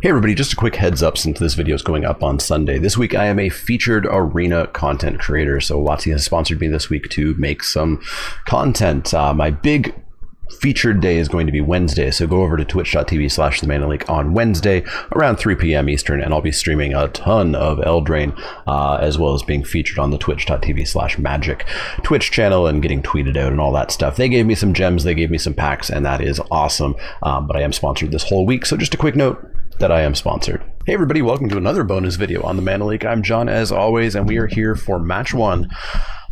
Hey everybody, just a quick heads up since this video is going up on Sunday. This week I am a featured arena content creator, so WotC has sponsored me this week to make some content. My big featured day is going to be Wednesday, so go over to twitch.tv/TheManaLeak on Wednesday around 3 p.m. Eastern, and I'll be streaming a ton of Eldraine, as well as being featured on the twitch.tv/Magic Twitch channel and getting tweeted out and all that stuff. They gave me some gems, they gave me some packs, and that is awesome, but I am sponsored this whole week, so just a quick note that I am sponsored. Hey everybody, welcome to another bonus video on the Mana League. I'm John as always, and we are here for match 1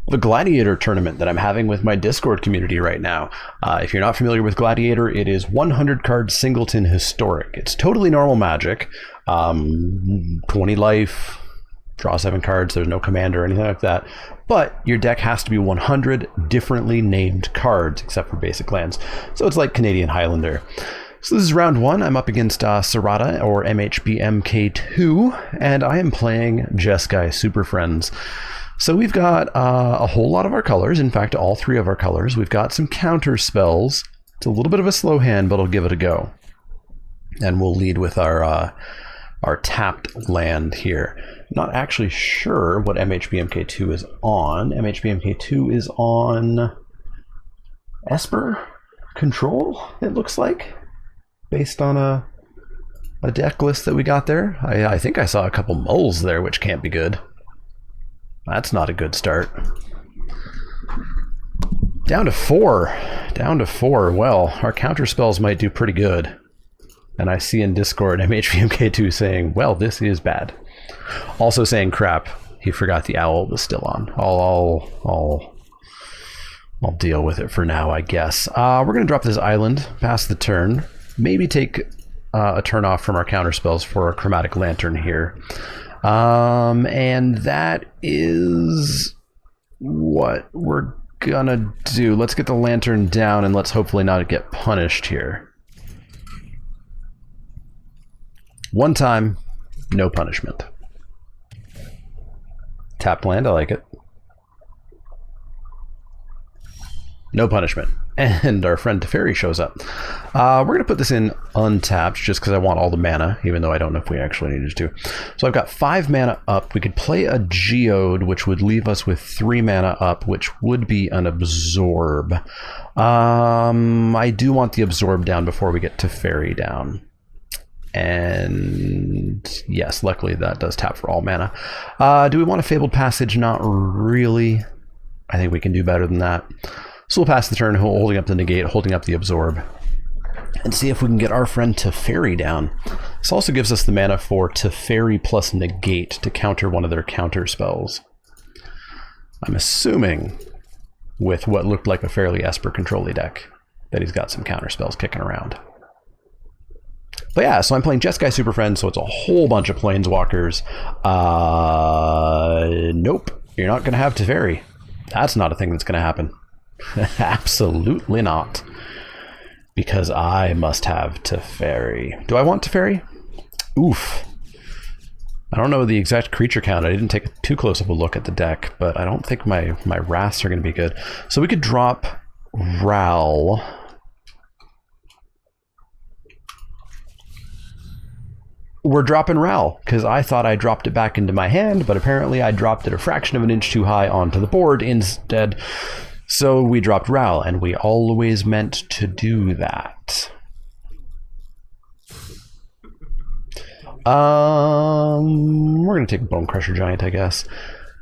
of a Gladiator tournament that I'm having with my Discord community right now. If you're not familiar with Gladiator, it is 100 card singleton historic. It's totally normal Magic, 20 life, draw 7 cards, there's no commander or anything like that, but your deck has to be 100 differently named cards except for basic lands. So it's like Canadian Highlander. So this is round 1. I'm up against Serata, or MHBMK2, and I am playing Jeskai Superfriends. So we've got a whole lot of our colors, in fact all 3 of our colors. We've got some counter spells. It's a little bit of a slow hand, but I'll give it a go. And we'll lead with our tapped land here. Not actually sure what MHBMK2 is on. MHBMK2 is on Esper Control, it looks like, based on a deck list that we got there. I think I saw a couple moles there, which can't be good. That's not a good start. Down to 4. Down to 4. Well, our counter spells might do pretty good. And I see in Discord MHVMK2 saying, well, this is bad. Also saying, crap, he forgot the owl was still on. I'll deal with it for now, I guess. We're going to drop this island, pass the turn. Maybe take a turn off from our counter spells for a Chromatic Lantern here. And that is what we're gonna do. Let's get the lantern down and let's hopefully not get punished here. One time, no punishment. Tapped land, I like it. No punishment. And our friend Teferi shows up. We're going to put this in untapped just because I want all the mana, even though I don't know if we actually needed to. So I've got 5 mana up. We could play a Geode, which would leave us with 3 mana up, which would be an Absorb. I do want the Absorb down before we get Teferi down. And yes, luckily that does tap for all mana. Do we want a Fabled Passage? Not really. I think we can do better than that. So we'll pass the turn, holding up the negate, holding up the absorb, and see if we can get our friend Teferi down. This also gives us the mana for Teferi plus negate to counter one of their counter spells. I'm assuming, with what looked like a fairly Esper control-y deck, that he's got some counter spells kicking around. But yeah, so I'm playing Jeskai Superfriends, so it's a whole bunch of Planeswalkers. Nope, you're not going to have Teferi. That's not a thing that's going to happen. Absolutely not. Because I must have Teferi. Do I want Teferi? Oof. I don't know the exact creature count. I didn't take too close of a look at the deck, but I don't think my wraths are going to be good. So we could drop Ral. We're dropping Ral, because I thought I dropped it back into my hand, but apparently I dropped it a fraction of an inch too high onto the board instead. So we dropped Ral, and we always meant to do that. We're going to take Bone Crusher Giant, I guess.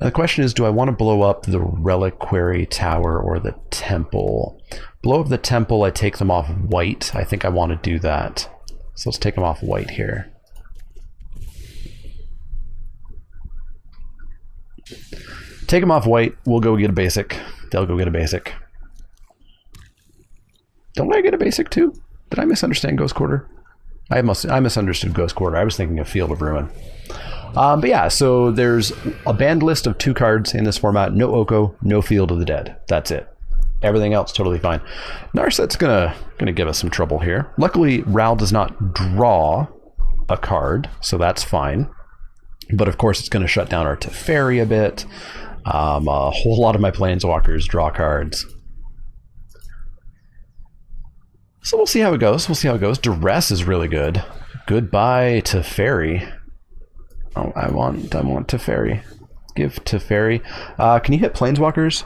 Now the question is, do I want to blow up the Reliquary Tower or the Temple? Blow up the Temple, I take them off white. I think I want to do that. So let's take them off white here. Take them off white, we'll go get a basic. They'll go get a basic. Don't I get a basic too? Did I misunderstand Ghost Quarter? I misunderstood Ghost Quarter. I was thinking of Field of Ruin. But yeah, so there's a banned list of 2 cards in this format. No Oko, no Field of the Dead. That's it. Everything else totally fine. Narset's gonna give us some trouble here. Luckily, Ral does not draw a card, so that's fine. But of course, it's going to shut down our Teferi a bit. A whole lot of my Planeswalkers draw cards. So we'll see how it goes. Duress is really good. Goodbye to Fairy. Oh, I want Teferi. Give Teferi. Can you hit planeswalkers?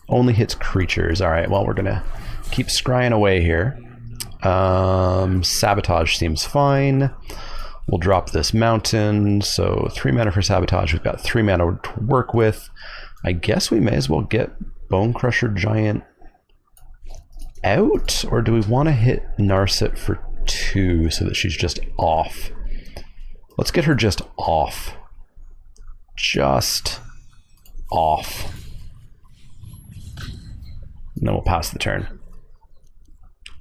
Only hits creatures. Alright, well, we're gonna keep scrying away here. Sabotage seems fine. We'll drop this mountain. So 3 mana for Sabotage. We've got 3 mana to work with. I guess we may as well get Bone Crusher Giant out? Or do we want to hit Narset for 2 so that she's just off? Let's get her just off. Just off. And then we'll pass the turn.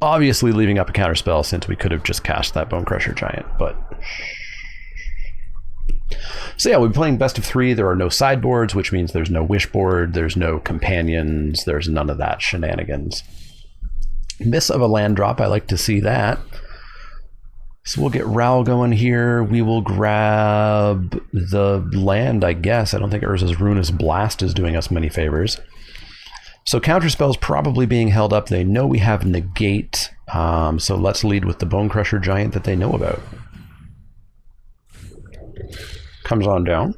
Obviously leaving up a counterspell since we could have just cast that Bone Crusher Giant, but... So yeah, we'll be playing best of 3. There are no sideboards, which means there's no wish board, there's no companions, there's none of that shenanigans. Miss of a land drop, I like to see that. So we'll get Ral going here. We will grab the land, I guess. I don't think Urza's Ruinous Blast is doing us many favors. So counterspell's probably being held up. They know we have Negate, so let's lead with the Bone Crusher Giant that they know about. Comes on down.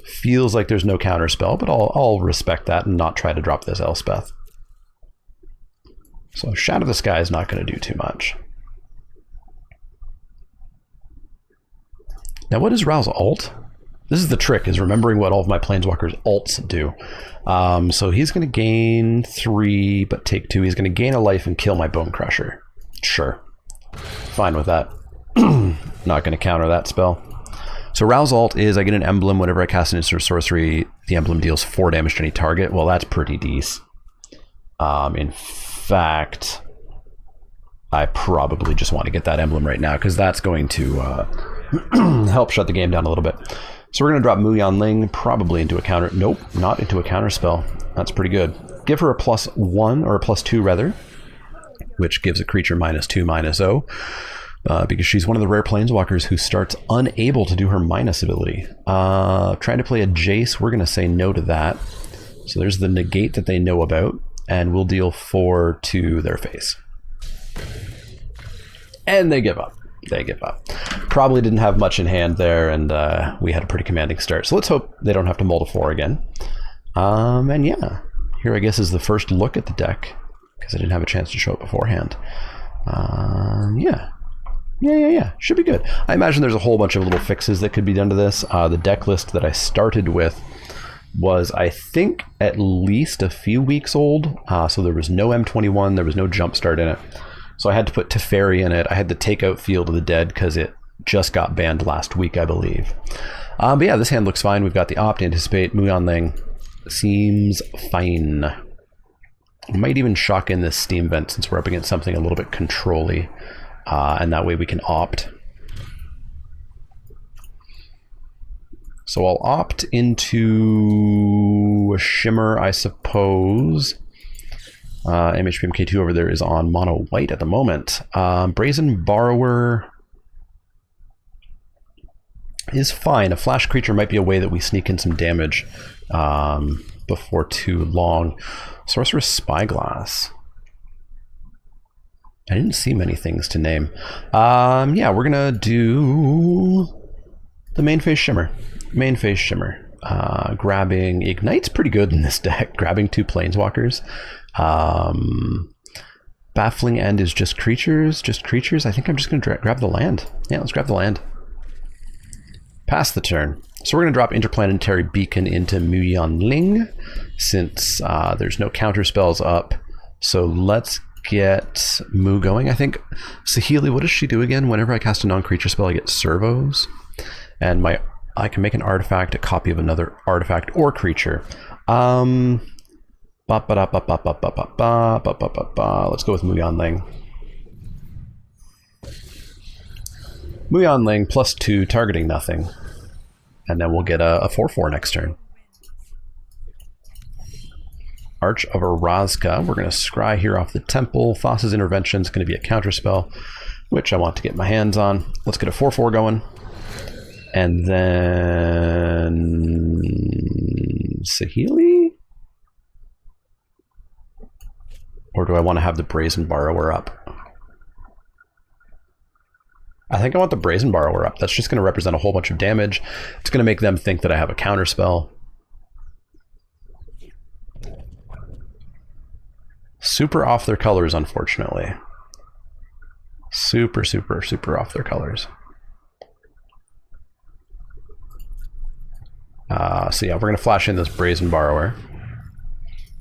Feels like there's no counterspell, but I'll respect that and not try to drop this Elspeth. So Shadow the Sky is not going to do too much. Now, what is Ral's ult? This is the trick, is remembering what all of my Planeswalkers' ults do. So he's going to gain 3, but take 2. He's going to gain a life and kill my Bone Crusher. Sure. Fine with that. Not going to counter that spell. So Ral's ult is I get an emblem whenever I cast an instant sorcery. The emblem deals 4 damage to any target. Well, that's pretty decent. In fact, I probably just want to get that emblem right now because that's going to help shut the game down a little bit. So we're going to drop Muyan Ling probably into a counter. Nope, not into a counter spell. That's pretty good. Give her a +1 or a +2 rather, which gives a creature -2/-0. Because she's one of the rare planeswalkers who starts unable to do her minus ability. Trying to play a Jace, we're going to say no to that. So there's the negate that they know about, and we'll deal 4 to their face. And they give up. They give up. Probably didn't have much in hand there, and we had a pretty commanding start. So let's hope they don't have to mull to 4 again. And yeah, here I guess is the first look at the deck, because I didn't have a chance to show it beforehand. Yeah. Should be good. I imagine there's a whole bunch of little fixes that could be done to this. The deck list that I started with was, I think, at least a few weeks old. So there was no M21, there was no Jumpstart in it. So I had to put Teferi in it. I had to take out Field of the Dead because it just got banned last week, I believe. But yeah, this hand looks fine. We've got the Opt, Anticipate, Muyan Ling. Seems fine. I might even shock in this Steam Vent since we're up against something a little bit control-y. And that way we can opt. So I'll opt into a Shimmer, I suppose. MHPMK2 over there is on mono white at the moment. Brazen Borrower is fine. A flash creature might be a way that we sneak in some damage before too long. Sorceress Spyglass. I didn't see many things to name. Yeah, we're gonna do the main phase Shimmer. Main phase Shimmer. Grabbing Ignite's pretty good in this deck. Grabbing 2 Planeswalkers. Baffling End is just creatures. Just creatures. I think I'm just gonna grab the land. Yeah, let's grab the land. Pass the turn. So we're gonna drop Interplanetary Beacon into Muyan Ling since there's no counter spells up. So let's get Mu going. I think Saheeli, what does she do again? Whenever I cast a non-creature spell, I get servos, and I can make an artifact a copy of another artifact or creature. Let's go with Muyan Ling. Muyan Ling +2, targeting nothing, and then we'll get a 4/4 next turn. Arch of Orazka. We're going to scry here off the temple. Thassa's Intervention is going to be a counterspell, which I want to get my hands on. Let's get a 4/4 going. And then Saheeli? Or do I want to have the Brazen Borrower up? I think I want the Brazen Borrower up. That's just going to represent a whole bunch of damage. It's going to make them think that I have a counter spell. Super off their colors, unfortunately. Super, super, super off their colors. So yeah, we're going to flash in this Brazen Borrower.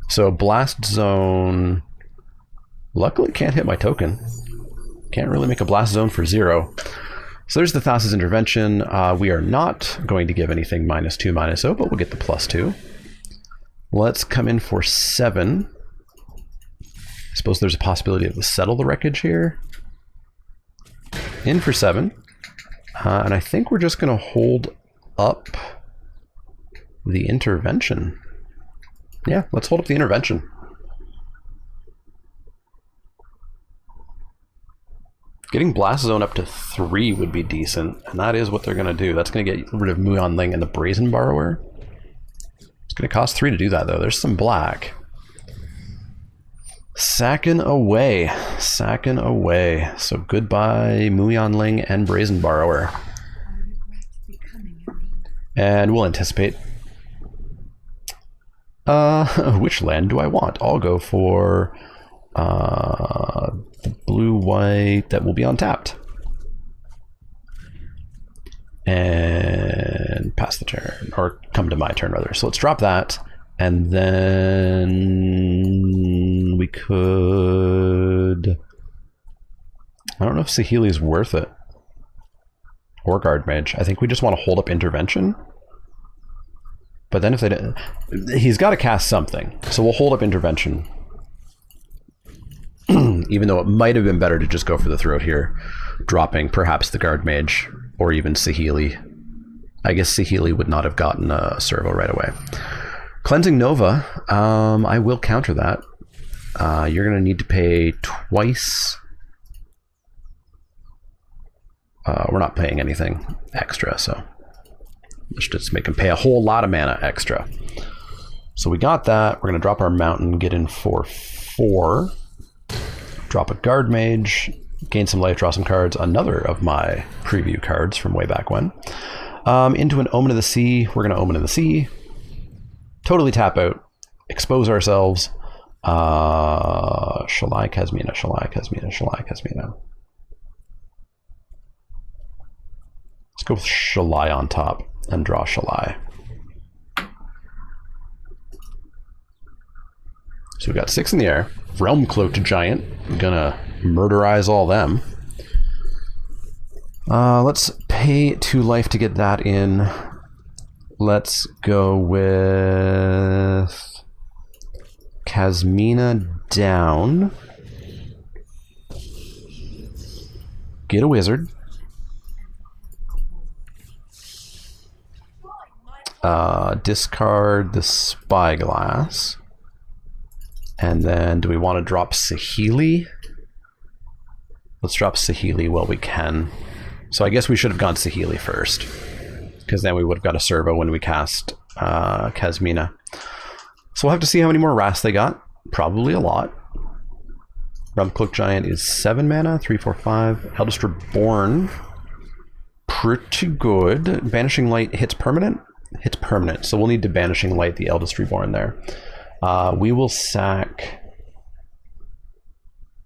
So Blast Zone, luckily can't hit my token. Can't really make a Blast Zone for 0. So there's the Thassa's Intervention. We are not going to give anything -2, -0, but we'll get the +2. Let's come in for 7. I suppose there's a possibility of Settle the Wreckage here. In for 7. And I think we're just going to hold up the Intervention. Yeah, let's hold up the Intervention. Getting Blast Zone up to 3 would be decent, and that is what they're going to do. That's going to get rid of Muon Ling and the Brazen Borrower. It's going to cost 3 to do that, though. There's some black. Sacking away. Sacking away. So goodbye, Muon Ling and Brazen Borrower. And we'll anticipate. Which land do I want? I'll go for the blue-white that will be untapped. And pass the turn, or come to my turn rather. So let's drop that, and then we could... I don't know if Saheeli is worth it. Or Guard Mage. I think we just want to hold up Intervention. But then if they don't... He's got to cast something. So we'll hold up Intervention. Even though it might have been better to just go for the throat here. Dropping perhaps the Guard Mage or even Saheeli. I guess Saheeli would not have gotten a servo right away. Cleansing Nova. I will counter that. You're going to need to pay twice. We're not paying anything extra, so... Let's just make him pay a whole lot of mana extra. So we got that. We're going to drop our Mountain, get in for 4. Drop a Guard Mage, gain some life, draw some cards. Another of my preview cards from way back when. Into an Omen of the Sea. We're going to Omen of the Sea. Totally tap out. Expose ourselves. Shalai Kasmina, Shalai Kasmina, Shalai Kasmina. Let's go with Shalai on top and draw Shalai. So we've got 6 in the air. Realm Cloaked Giant. I'm gonna murderize all them. Let's pay 2 life to get that in. Let's go with Kasmina down. Get a wizard. Discard the Spyglass. And then do we want to drop Saheeli? Let's drop Saheeli while we can. So I guess we should have gone Saheeli first, because then we would have got a servo when we cast Kasmina. So we'll have to see how many more wraths they got. Probably a lot. Realm Cloak Giant is 7 mana, 3, 4, 5. Eldest Reborn, pretty good. Banishing Light hits permanent? Hits permanent, so we'll need to Banishing Light the Eldest Reborn there. We will sack...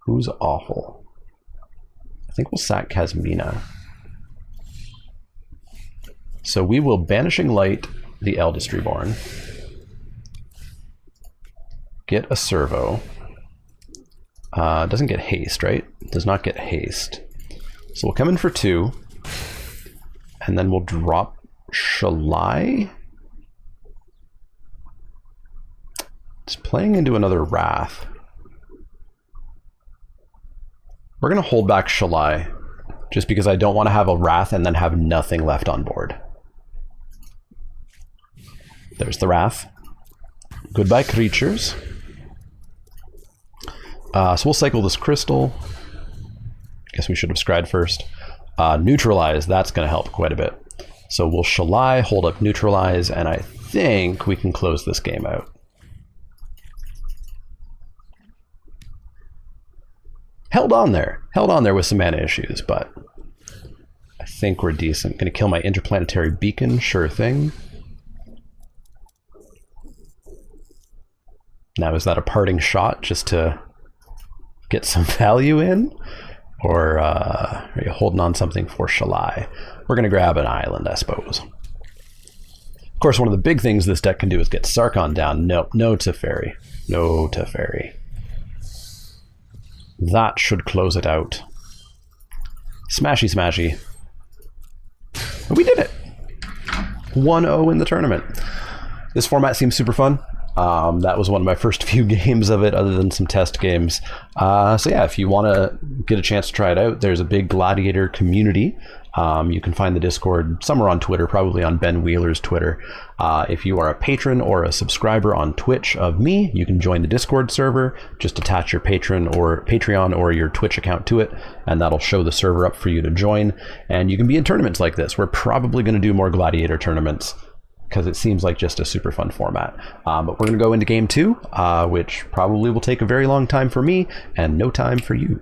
Who's awful? I think we'll sack Kasmina. So we will Banishing Light the Eldest Reborn. Get a servo. Doesn't get haste, right? Does not get haste. So we'll come in for 2. And then we'll drop Shalai. It's playing into another Wrath. We're going to hold back Shalai, just because I don't want to have a Wrath and then have nothing left on board. There's the Wrath. Goodbye, creatures. So we'll cycle this crystal. Guess we should have scryed first. Neutralize, that's going to help quite a bit. So we'll Shalai, hold up Neutralize, and I think we can close this game out. Held on there with some mana issues, but I think we're decent. Gonna kill my interplanetary beacon, sure thing. Now, is that a parting shot just to get some value in? Or are you holding on something for Shalai? We're gonna grab an island, I suppose. Of course, one of the big things this deck can do is get Sarkhan down. No Teferi. No Teferi. That should close it out. Smashy smashy. We did it! 1-0 in the tournament. This format seems super fun. That was one of my first few games of it, other than some test games. So yeah, if you want to get a chance to try it out, there's a big Gladiator community. You can find the Discord somewhere on Twitter, probably on Ben Wheeler's Twitter. If you are a patron or a subscriber on Twitch of me, you can join the Discord server. Just attach your Patreon or your Twitch account to it, and that'll show the server up for you to join. And you can be in tournaments like this. We're probably going to do more Gladiator tournaments, because it seems like just a super fun format. But we're going to go into game 2, which probably will take a very long time for me and no time for you.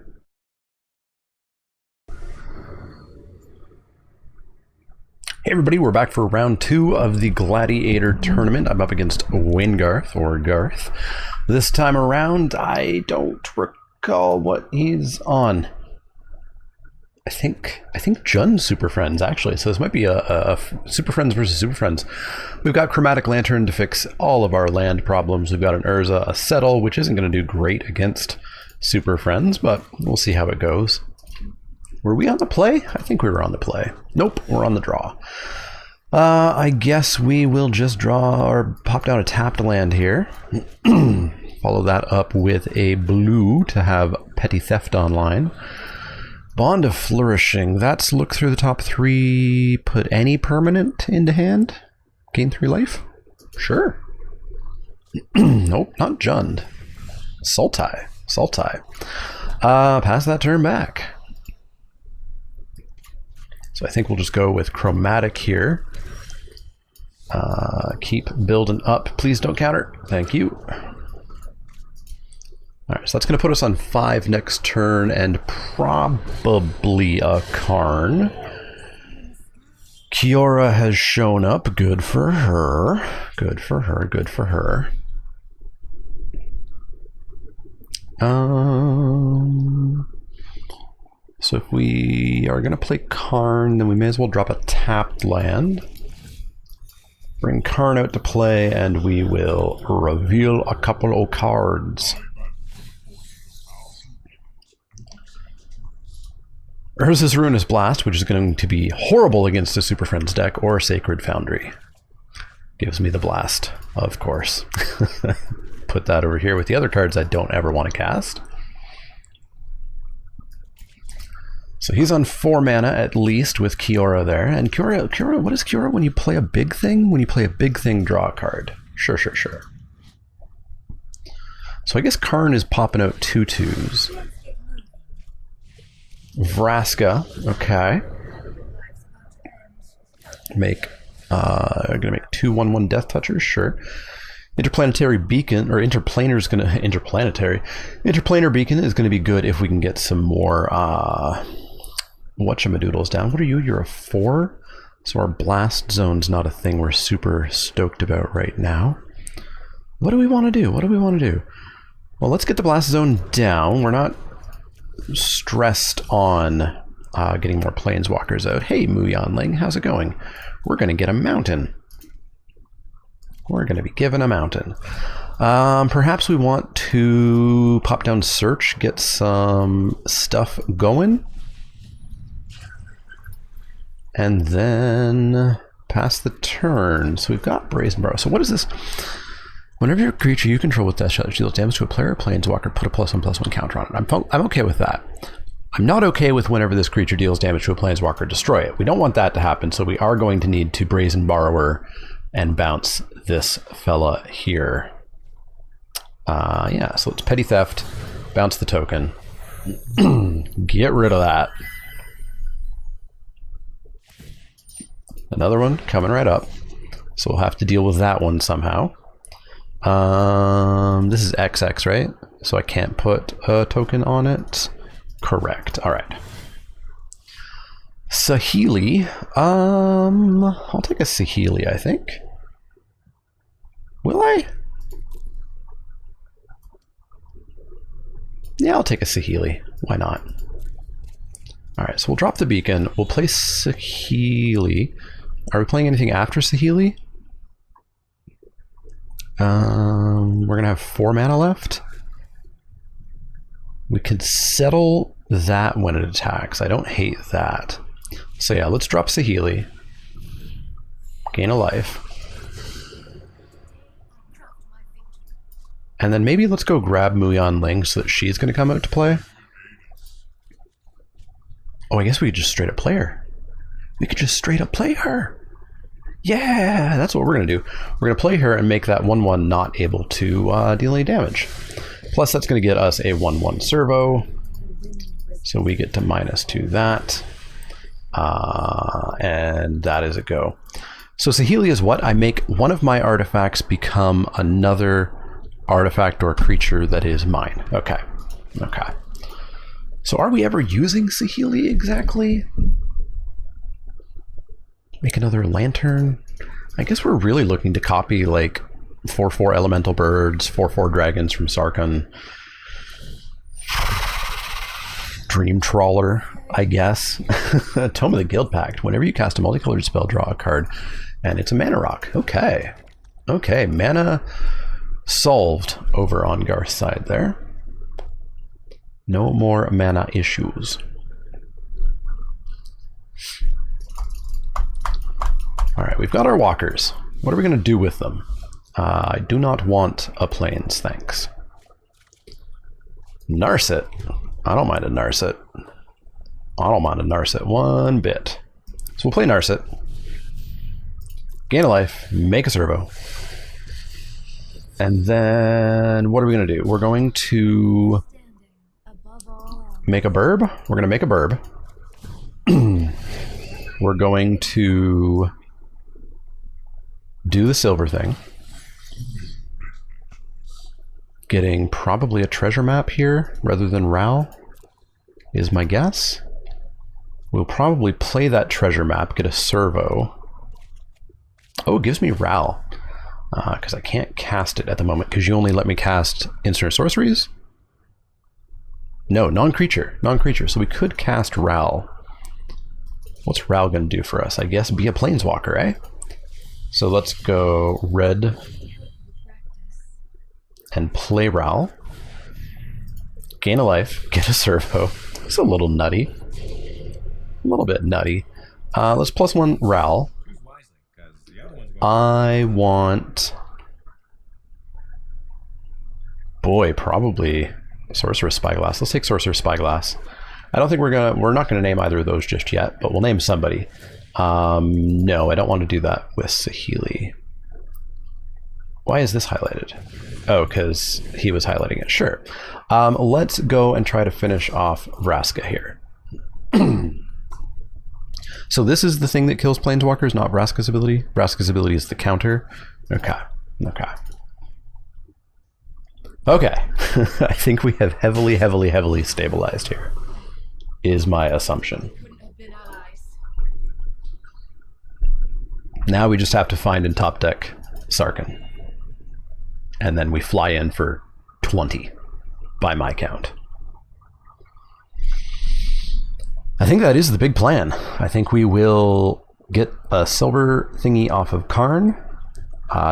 Hey everybody, we're back for round 2 of the Gladiator tournament. I'm up against Wingarth, or Garth. This time around, I don't recall what he's on. I think Jun's Superfriends, actually. So this might be a Superfriends versus Superfriends. We've got Chromatic Lantern to fix all of our land problems. We've got an Urza, a Settle, which isn't going to do great against Superfriends, but we'll see how it goes. Were we on the play? I think we were on the play. Nope, we're on the draw. I guess we will just draw or pop down a tapped land here. Follow that up with a blue to have Petty Theft online. Bond of Flourishing. That's look through the top 3, put any permanent into hand. Gain 3 life? Sure. Nope, not Jund. Sultai. Pass that turn back. So I think we'll just go with Chromatic here. Keep building up. Please don't counter. Thank you. Alright, so that's going to put us on 5 next turn, and probably a Karn. Kiora has shown up. Good for her. Good for her. Good for her. So if we are going to play Karn, then we may as well drop a tapped land. Bring Karn out to play, and we will reveal a couple of cards. Urza's Ruinous Blast, which is going to be horrible against a Super Friends deck, or Sacred Foundry. Gives me the blast, of course. Put that over here with the other cards I don't ever want to cast. So he's on 4 mana at least with Kiora there. And Kiora, what is Kiora when you play a big thing? When you play a big thing, draw a card. Sure. So I guess Karn is popping out 2/2s. Vraska, okay. Gonna make 2 1/1 Death Touchers, sure. Interplanetary Beacon, or Interplanar is gonna Interplanar Beacon is gonna be good if we can get some more whatchamadoodles down. What are you? You're a 4? So our blast zone's not a thing we're super stoked about right now. What do we want to do? Well, let's get the blast zone down. We're not stressed on getting more planeswalkers out. Hey, Muyanling, how's it going? We're going to get a mountain. We're going to be given a mountain. Perhaps we want to pop down Search, get some stuff going, and then pass the turn. So we've got Brazen Burrow. So what is this? Whenever your creature you control with Death Shot deals damage to a player or planeswalker, put a +1/+1 counter on it. I'm okay with that. I'm not okay with whenever this creature deals damage to a planeswalker, destroy it. We don't want that to happen, so we are going to need to Brazen Borrower and bounce this fella here. Yeah, so it's Petty Theft, bounce the token. Get rid of that. Another one coming right up. So we'll have to deal with that one somehow. This is XX, right? So I can't put a token on it. Correct. All right. Saheeli. I'll take a Saheeli, I think. Will I? Yeah, I'll take a Saheeli. Why not? Alright, so we'll drop the beacon. We'll play Saheeli. Are we playing anything after Saheeli? We're gonna have 4 mana left. We could settle that when it attacks. I don't hate that. So yeah, let's drop Saheeli. Gain a life. And then maybe let's go grab Muyan Ling so that she's going to come out to play. Oh, I guess we could just straight up play her. We could just straight up play her. Yeah, that's what we're going to do. We're going to play her and make that 1/1 not able to deal any damage. Plus, that's going to get us a 1/1 servo. So we get to -2 that. And that is a go. So Saheeli is what? I make one of my artifacts become another artifact or creature that is mine. Okay. Okay. So are we ever using Saheeli exactly? Make another lantern? I guess we're really looking to copy like 4/4 elemental birds, 4/4 dragons from Sarkhan. Dream Trawler, I guess. Tome of the Guild Pact. Whenever you cast a multicolored spell, draw a card. And it's a mana rock. Okay. Okay, mana solved over on Garth's side there. No more mana issues. Alright, we've got our walkers. What are we going to do with them? I do not want a plains, thanks. Narset. I don't mind a Narset. I don't mind a Narset one bit. So we'll play Narset. Gain a life, make a servo. And then what are we going to do? We're going to make a burb. We're going to make a burb. We're going to do the silver thing. Getting probably a treasure map here rather than Ral is my guess. We'll probably play that treasure map, get a servo. Oh, it gives me Ral. Because I can't cast it at the moment, because you only let me cast instant sorceries? No, non-creature. Non-creature. So we could cast Ral. What's Ral going to do for us? I guess be a planeswalker, eh? So let's go red and play Ral. Gain a life, get a servo. It's a little nutty. A little bit nutty. Let's +1 Ral. I want... Boy, probably Sorcerer's Spyglass. Let's take Sorcerer's Spyglass. I don't think we're not gonna name either of those just yet, but we'll name somebody. No, I don't want to do that with Saheeli. Why is this highlighted? Oh, because he was highlighting it. Sure. Let's go and try to finish off Vraska here. So this is the thing that kills planeswalkers, not Vraska's ability. Vraska's ability is the counter. Okay. Okay. Okay. I think we have heavily stabilized here, is my assumption. Now we just have to find in top deck Sarkhan. And then we fly in for 20, by my count. I think that is the big plan. I think we will get a silver thingy off of Karn,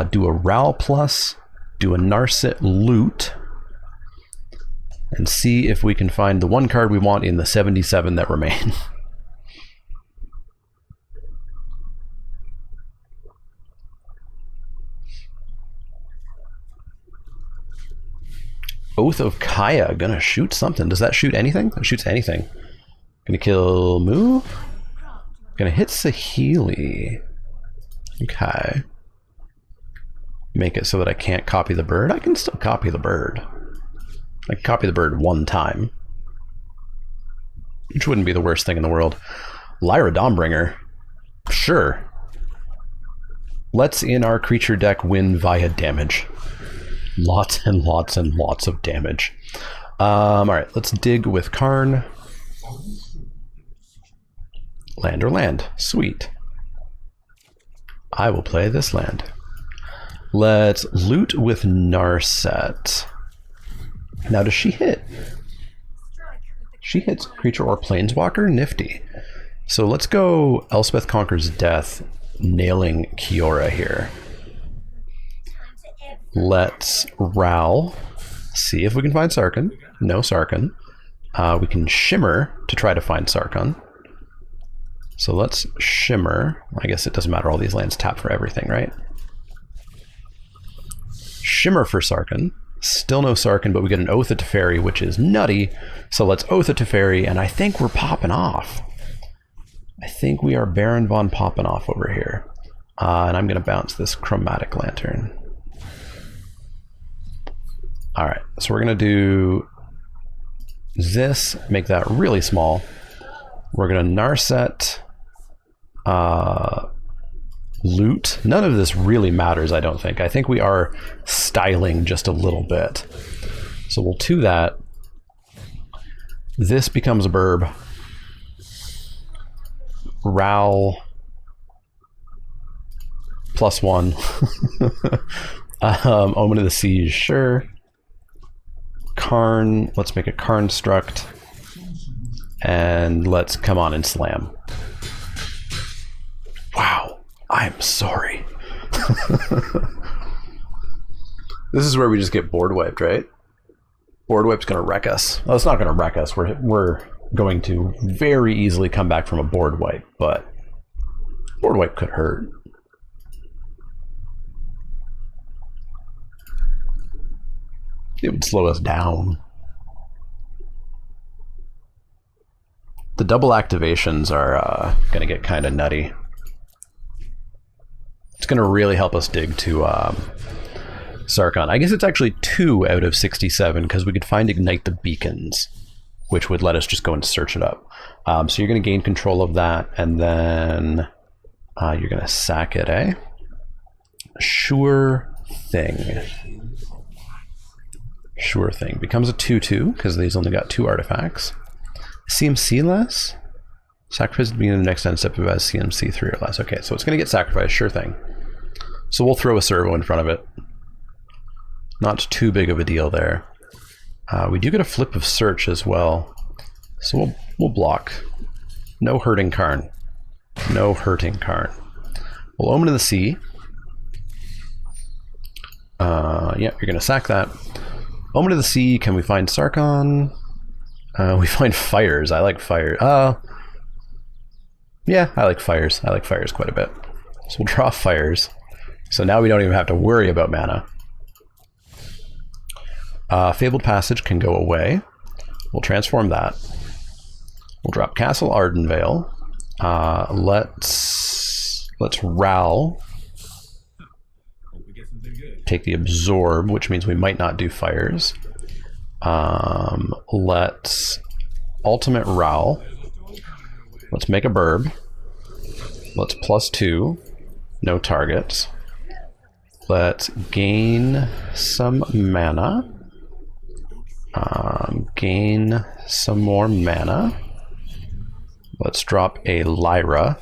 do a Ral plus, do a Narset loot, and see if we can find the one card we want in the 77 that remain. Oath of Kaya, gonna shoot something. Does that shoot anything? It shoots anything. Gonna kill Moo. Gonna hit Saheeli. Okay. Make it so that I can't copy the bird. I can still copy the bird. I can copy the bird one time, which wouldn't be the worst thing in the world. Lyra Dawnbringer. Sure. Let's, in our creature deck, win via damage. Lots and lots and lots of damage. Alright, let's dig with Karn. Land or land. Sweet. I will play this land. Let's loot with Narset. Now, does she hit? She hits creature or planeswalker? Nifty. So let's go Elspeth Conquers Death, nailing Kiora here. Let's Ral. See if we can find Sarkhan. No Sarkhan. We can Shimmer to try to find Sarkhan. So let's Shimmer. I guess it doesn't matter, all these lands tap for everything, right? Shimmer for Sarkhan. Still no Sarkhan, but we get an Oath of Teferi, which is nutty. So let's Oath of Teferi, and I think we're popping off. I think we are Baron Von popping off over here. And I'm going to bounce this Chromatic Lantern. Alright, so we're going to do this, make that really small. We're going to Narset, loot. None of this really matters, I don't think. I think we are styling just a little bit. So we'll do that. This becomes a burb. Ral +1. Omen of the Siege, sure. Karn, let's make a Karnstruct. And let's come on and slam. Wow, I'm sorry. This is where we just get board wiped, right? Board wipe's gonna wreck us. Well, it's not gonna wreck us. We're going to very easily come back from a board wipe, but board wipe could hurt. It would slow us down. The double activations are going to get kind of nutty. It's going to really help us dig to Sarkhan. I guess it's actually 2 out of 67 because we could find Ignite the Beacons, which would let us just go and search it up. So you're going to gain control of that, and then you're going to sack it, eh? Sure thing. Sure thing. Becomes a 2/2 because these only got 2 artifacts. CMC less? Sacrifice at the beginning of the next end step if it has CMC 3 or less. Okay, so it's going to get sacrificed, sure thing. So we'll throw a servo in front of it. Not too big of a deal there. We do get a flip of search as well. So we'll block. No hurting Karn. No hurting Karn. We'll Omen of the Sea. Yeah, you're going to sack that. Omen of the Sea, can we find Sarkhan? We find Fires. I like Fire. Yeah, I like Fires. I like Fires quite a bit. So we'll draw Fires. So now we don't even have to worry about mana. Fabled Passage can go away. We'll transform that. We'll drop Castle Ardenvale. Let's Ral. Take the Absorb, which means we might not do Fires. Let's Ultimate Ral. Let's make a burb. Let's +2. No targets. Let's gain some mana. Gain some more mana. Let's drop a Lyra.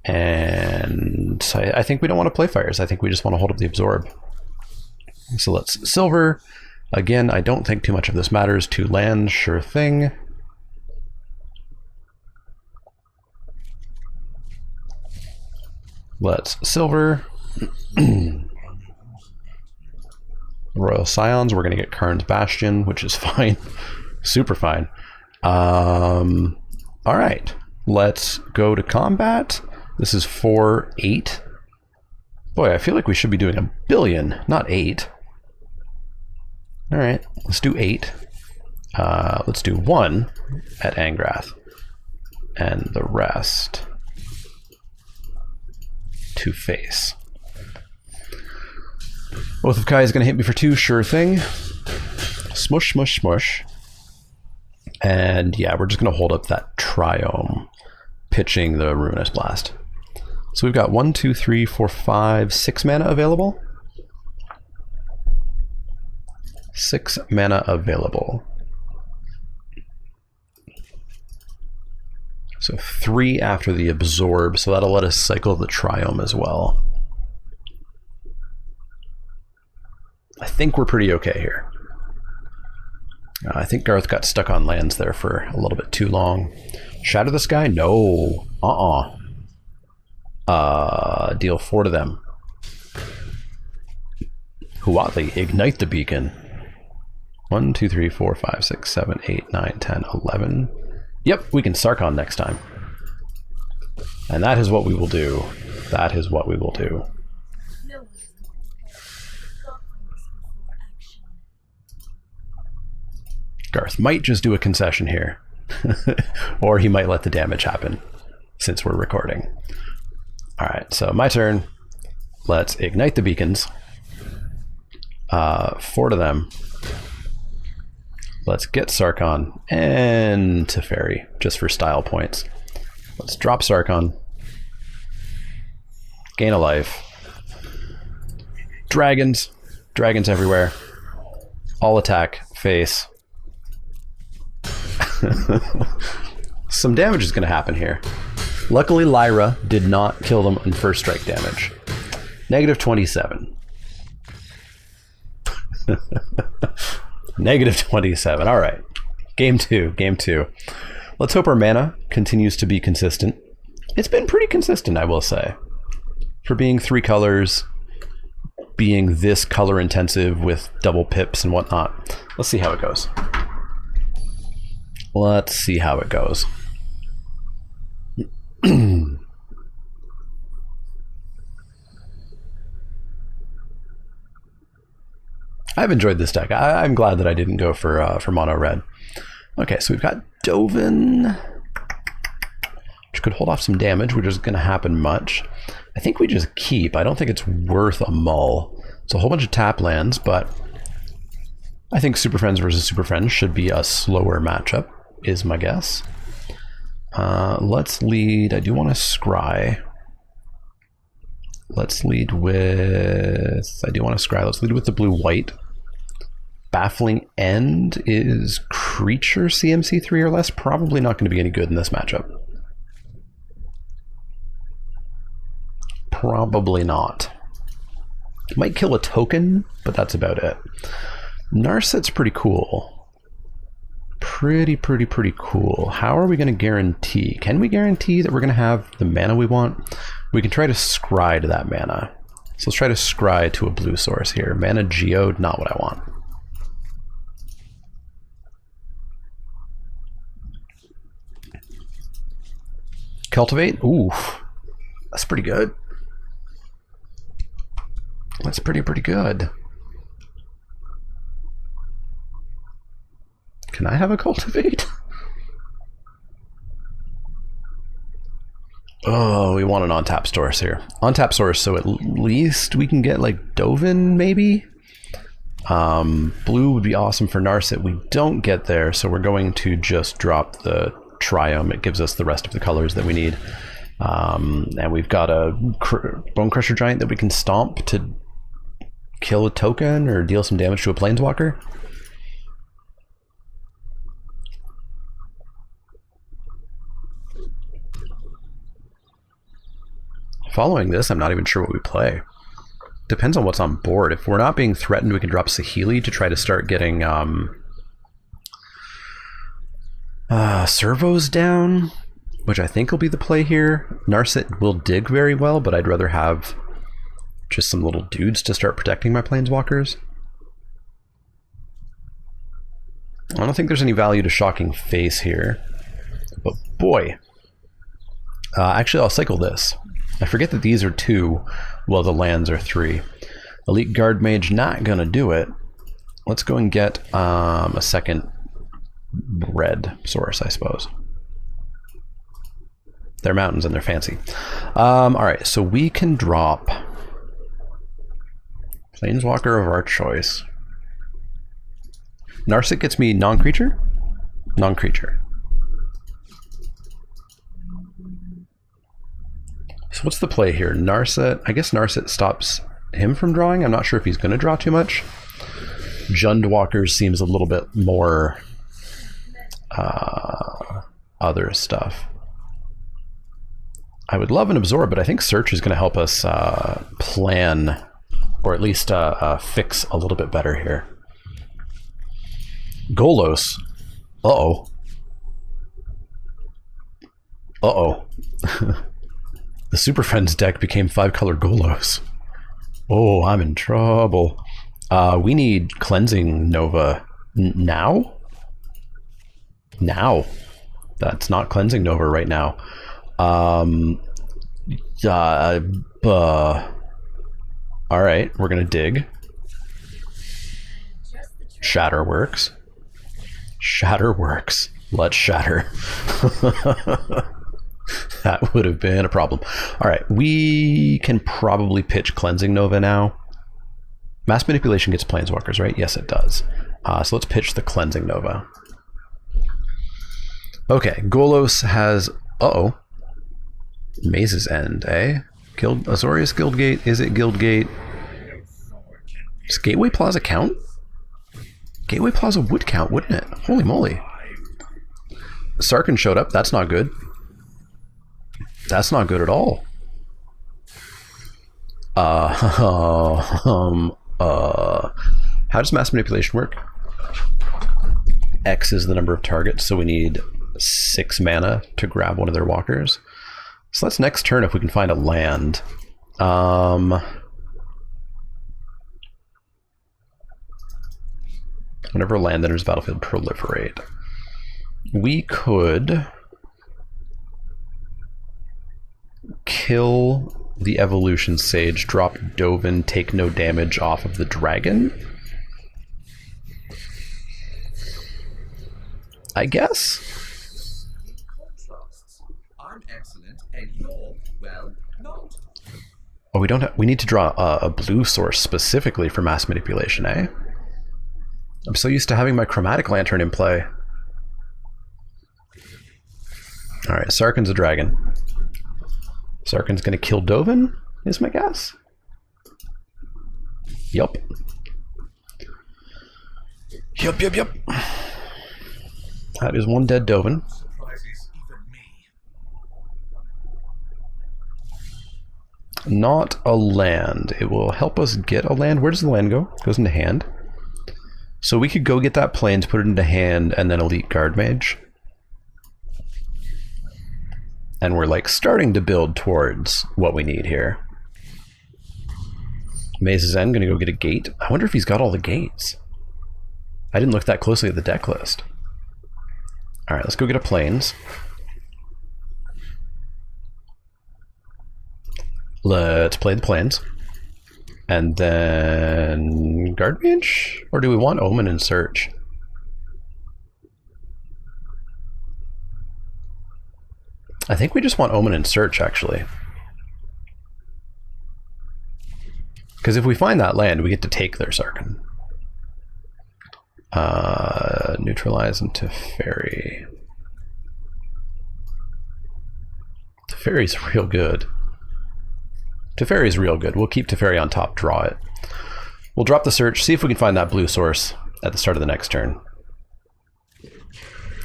And I think we don't want to play Fires. I think we just want to hold up the Absorb. So let's Silver. Again, I don't think too much of this matters. 2 land, sure thing. Let's Silver. Royal Scions, we're going to get Karn's Bastion, which is fine. Super fine. Alright, let's go to combat. This is 4/8. Boy, I feel like we should be doing 1 billion, not 8. Alright, let's do 8. Let's do 1 at Angrath. And the rest to face. Oath of Kai is going to hit me for 2, sure thing. Smush, smush, smush. And yeah, we're just going to hold up that Triome, pitching the Ruinous Blast. So we've got 1, 2, 3, 4, 5, 6 mana available. 6 mana available. So 3 after the absorb, so that'll let us cycle the triome as well. I think we're pretty okay here. I think Garth got stuck on lands there for a little bit too long. Shatter the Sky? No. Deal 4 to them. Huatli, ignite the beacon. 1, 2, 3, 4, 5, 6, 7, 8, 9, 10, 11. Yep, we can Sarkon next time. And that is what we will do. That is what we will do. Garth might just do a concession here. Or he might let the damage happen, since we're recording. Alright, so my turn. Let's ignite the beacons. 4 to them. Let's get Sarkon and Teferi, just for style points. Let's drop Sarkon. Gain a life. Dragons. Dragons everywhere. All attack. Face. Some damage is going to happen here. Luckily, Lyra did not kill them in first strike damage. Negative 27. Negative 27. All right. Game 2. Game 2. Let's hope our mana continues to be consistent. It's been pretty consistent, I will say. For being 3 colors, being this color intensive with double pips and whatnot. Let's see how it goes. Let's see how it goes. I've enjoyed this deck. I'm glad that I didn't go for mono red. Okay, so we've got Dovin, which could hold off some damage, which is going to happen much. I think we just keep. I don't think it's worth a mull. It's a whole bunch of tap lands, but I think Super Friends versus Super Friends should be a slower matchup, is my guess. Let's lead. I do want to scry. Let's lead with... I do want to scry. Let's lead with the blue-white. Baffling End is creature CMC 3 or less. Probably not going to be any good in this matchup. Probably not. Might kill a token, but that's about it. Narset's pretty cool. Pretty cool. How are we going to guarantee? Can we guarantee that we're going to have the mana we want? We can try to scry to that mana. So let's try to scry to a blue source here. Mana geode, not what I want. Cultivate? Ooh, that's pretty good. That's pretty good. Can I have a cultivate? Oh, we want an on-tap source here. On-tap source, so at least we can get like Dovin, maybe? Blue would be awesome for Narset. We don't get there, so we're going to just drop the Triome. It gives us the rest of the colors that we need. And we've got a Bone Crusher Giant that we can stomp to kill a token or deal some damage to a Planeswalker. Following this, I'm not even sure what we play. Depends on what's on board. If we're not being threatened, we can drop Saheeli to try to start getting servos down, which I think will be the play here. Narset will dig very well, but I'd rather have just some little dudes to start protecting my Planeswalkers. I don't think there's any value to Shocking Face here, but boy. Actually, I'll cycle this. I forget that these are 2, while the lands are 3. Elite Guard Mage, not gonna do it. Let's go and get a second red source, I suppose. They're mountains and they're fancy. Alright, so we can drop Planeswalker of our choice. Narset gets me non-creature? Non-creature. So what's the play here? Narset, I guess Narset stops him from drawing. I'm not sure if he's going to draw too much. Jundwalker seems a little bit more other stuff. I would love an absorb, but I think search is going to help us plan, or at least fix a little bit better here. Golos. Uh-oh. Uh-oh. The Superfriends deck became 5-color Golos. Oh, I'm in trouble. We need Cleansing Nova now? Now. That's not Cleansing Nova right now. Alright, we're gonna dig. Shatter works. Shatter works. Let's shatter. That would have been a problem. Alright, we can probably pitch Cleansing Nova now. Mass Manipulation gets Planeswalkers, right? Yes, it does. So let's pitch the Cleansing Nova. Okay, Golos has... Uh-oh. Maze's End, eh? Azorius Guildgate? Is it Guildgate? Does Gateway Plaza count? Gateway Plaza would count, wouldn't it? Holy moly. Sarkhan showed up. That's not good. That's not good at all. How does Mass Manipulation work? X is the number of targets, so we need 6 mana to grab one of their walkers. So let's next turn if we can find a land. Whenever land enters battlefield, proliferate. We could kill the Evolution Sage, drop Dovin, take no damage off of the dragon. I guess. I'm excellent and you're, well, not. Oh, we don't have, we need to draw a blue source specifically for Mass Manipulation, eh? I'm so used to having my Chromatic Lantern in play. Alright, Sarkhan's a dragon. Sarkhan's gonna kill Dovin, is my guess. Yup. Yup. That is one dead Dovin. Not a land. It will help us get a land. Where does the land go? It goes into hand. So we could go get that Plains, put it into hand, and then Elite Guard Mage. And we're like starting to build towards what we need here. Maze's End, gonna go get a gate. I wonder if he's got all the gates. I didn't look that closely at the deck list. Alright, let's go get a Plains. Let's play the Plains. And then Guard Mage? Or do we want Omen and Search? I think we just want Omen and Search, actually. Because if we find that land, we get to take their Sarkhan. Neutralize and Teferi. Teferi's real good. Teferi's real good. We'll keep Teferi on top, draw it. We'll drop the Search, see if we can find that blue source at the start of the next turn.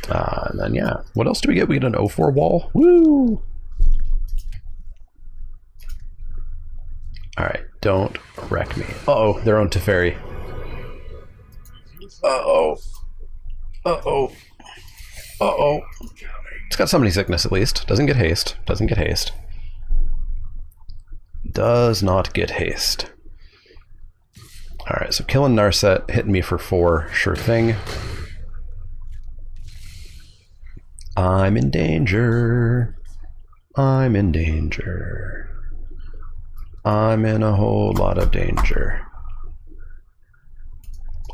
And then, yeah. What else do we get? We get an 0-4 wall. Woo! Alright, don't wreck me. Uh-oh, they're on Teferi. Uh-oh. Uh-oh. Uh-oh. It's got Summoning Sickness, at least. Doesn't get haste. Doesn't get haste. Does not get haste. Alright, so killing Narset, hitting me for 4, sure thing. I'm in danger. I'm in danger. I'm in a whole lot of danger.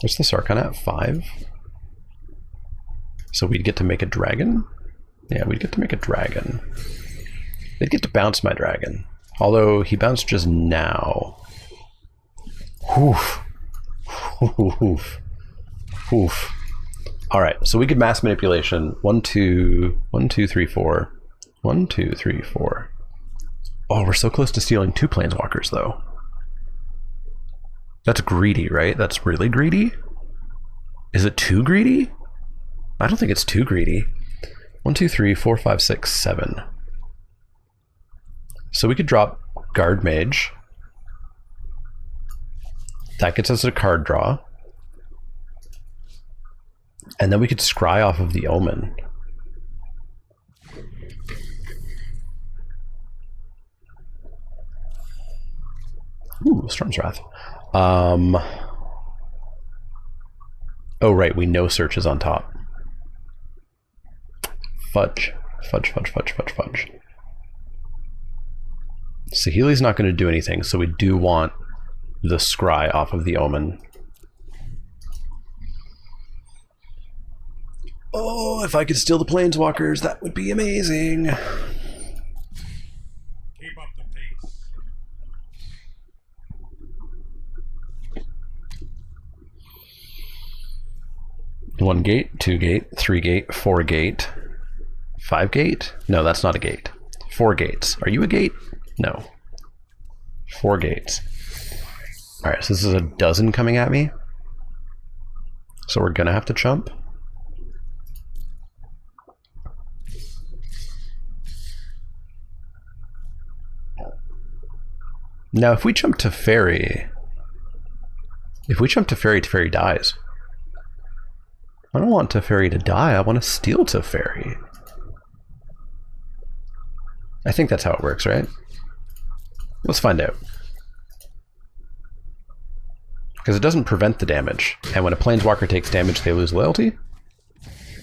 What's the Sarkhan at? 5? So we'd get to make a dragon? Yeah, we'd get to make a dragon. They'd get to bounce my dragon. Although he bounced just now. Oof. Oof. Oof. Alright, so we could Mass Manipulation. 1, 2, 1, 2, 3, 4. 1, 2, 3, 4. Oh, we're so close to stealing 2 Planeswalkers, though. That's greedy, right? That's really greedy? Is it too greedy? I don't think it's too greedy. 1, 2, 3, 4, 5, 6, 7. So we could drop Guard Mage. That gets us a card draw. And then we could scry off of the Omen. Ooh, Storm's Wrath. Oh, right, we know Search is on top. Fudge. Fudge, fudge, fudge, fudge, fudge. Saheeli's not going to do anything, so we do want the scry off of the Omen. Oh, if I could steal the Planeswalkers, that would be amazing. Keep up the pace. 1 gate, 2 gate, 3 gate, 4 gate, 5 gate? No, that's not a gate. 4 gates. Are you a gate? No. 4 gates. Alright, so this is a dozen coming at me. So we're gonna have to chump. Now, if we jump to Teferi, Teferi dies. I don't want Teferi to die, I want to steal Teferi. I think that's how it works, right? Let's find out. Because it doesn't prevent the damage, and when a Planeswalker takes damage, they lose loyalty?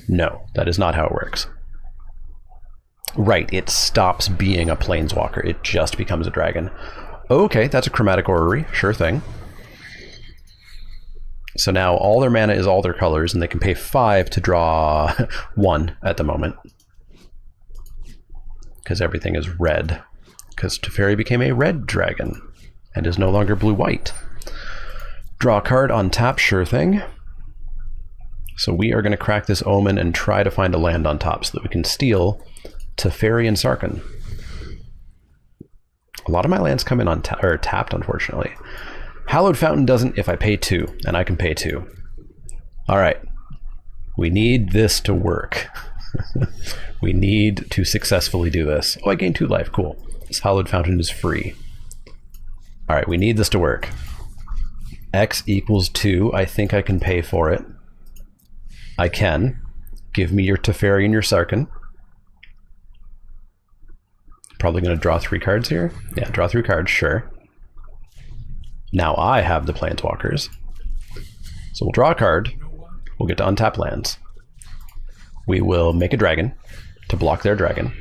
No, that is not how it works. Right, it stops being a Planeswalker, it just becomes a dragon. Okay, that's a Chromatic Orrery, sure thing. So now all their mana is all their colors, and they can pay 5 to draw 1 at the moment. Because everything is red. Because Teferi became a red dragon, and is no longer blue-white. Draw a card on tap, sure thing. So we are going to crack this Omen and try to find a land on top so that we can steal Teferi and Sarkhan. A lot of my lands come in on tapped, unfortunately. Hallowed Fountain doesn't if I pay 2, and I can pay 2. Alright. We need this to work. We need to successfully do this. Oh, I gained 2 life, cool. This Hallowed Fountain is free. Alright, we need this to work. X equals 2, I think I can pay for it. I can. Give me your Teferi and your Sarkhan. Probably going to draw 3 cards here. Yeah, draw 3 cards, sure. Now I have the Planeswalkers. So we'll draw a card. We'll get to untap lands. We will make a dragon to block their dragon.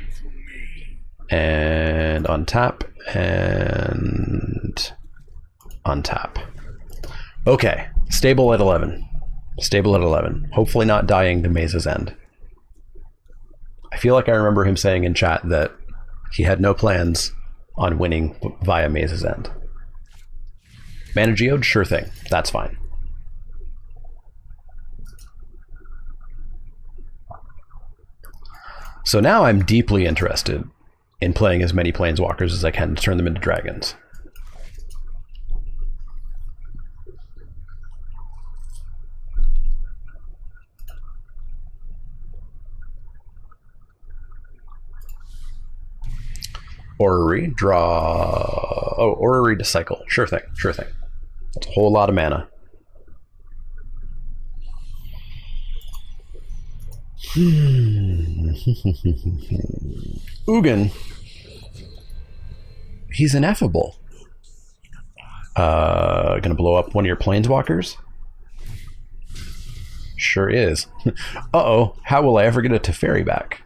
And untap and untap. Okay, stable at 11. Stable at 11. Hopefully not dying to Maze's End. I feel like I remember him saying in chat that he had no plans on winning via Maze's End. Mana Geode? Sure thing. That's fine. So now I'm deeply interested in playing as many Planeswalkers as I can to turn them into dragons. Orrery, draw... Oh, Orrery to cycle. Sure thing, sure thing. That's a whole lot of mana. Ugin. He's ineffable. Gonna blow up one of your Planeswalkers? Sure is. Uh-oh, how will I ever get a Teferi back?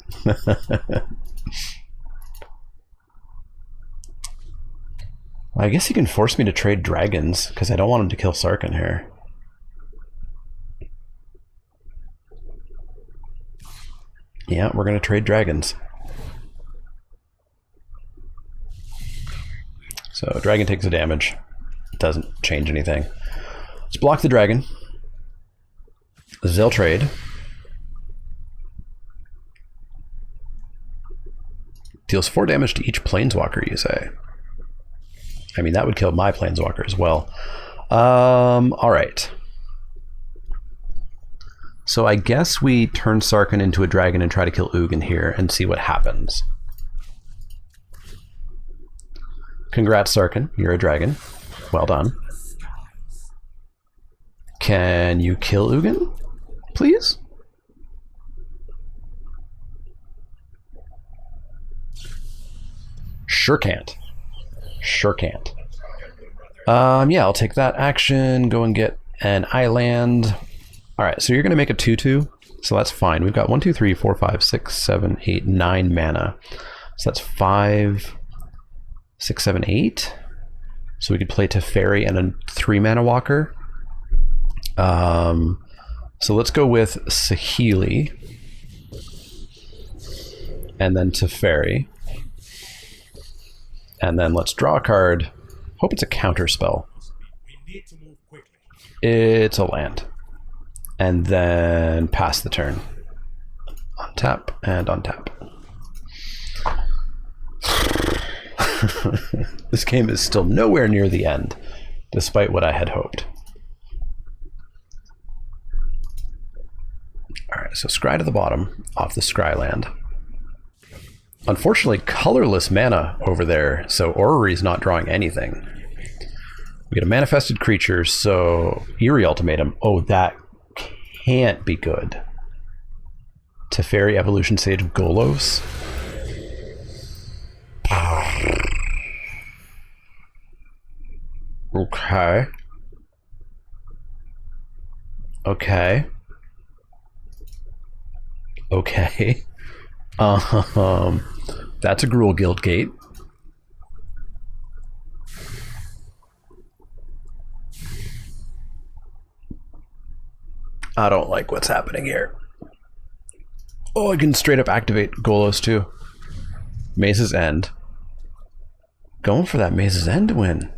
I guess he can force me to trade dragons, because I don't want him to kill Sarkhan here. Yeah, we're going to trade dragons. So, dragon takes a damage. It doesn't change anything. Let's block the dragon. They'll trade. Deals 4 damage to each Planeswalker, you say? I mean, that would kill my Planeswalker as well. Alright. So I guess we turn Sarkhan into a dragon and try to kill Ugin here and see what happens. Congrats, Sarkin. You're a dragon. Well done. Can you kill Ugin, please? Sure can't. Sure can't. Yeah, I'll take that action. Go and get an island. All right, so you're going to make a 2/2. So that's fine. We've got 1, 2, 3, 4, 5, 6, 7, 8, 9 mana. So that's 5, 6, 7, 8. So we could play Teferi and a 3 mana walker. So let's go with Saheeli. And then Teferi. And then let's draw a card. Hope it's a counter spell. It's a land. And then pass the turn. Untap and untap. This game is still nowhere near the end, despite what I had hoped. Alright, so scry to the bottom, off the scry land. Unfortunately, colorless mana over there, so Orrery's not drawing anything. We get a manifested creature, so Eerie Ultimatum. Oh, that can't be good. Teferi, Evolution Sage, Golos. Okay. Okay. Okay. That's a Gruul Guild Gate. I don't like what's happening here. Oh, I can straight up activate Golos too. Maze's End. Going for that Maze's End win.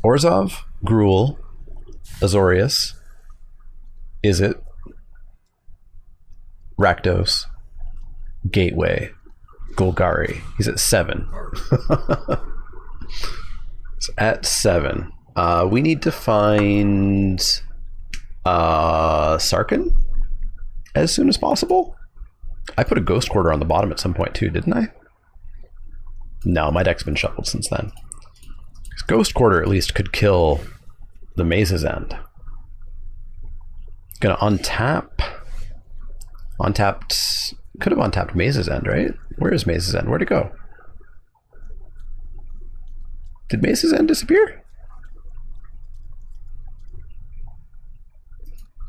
Orzhov, Gruul, Azorius. Is it? Rakdos. Gateway. Golgari. He's at 7. It's at 7. We need to find Sarkin as soon as possible. I put a Ghost Quarter on the bottom at some point too, didn't I? No, my deck's been shuffled since then. Ghost Quarter at least could kill the Maze's End. Gonna untap. Untapped. Could have untapped Maze's End, right? Where is Maze's End? Where'd it go? Did Maze's End disappear?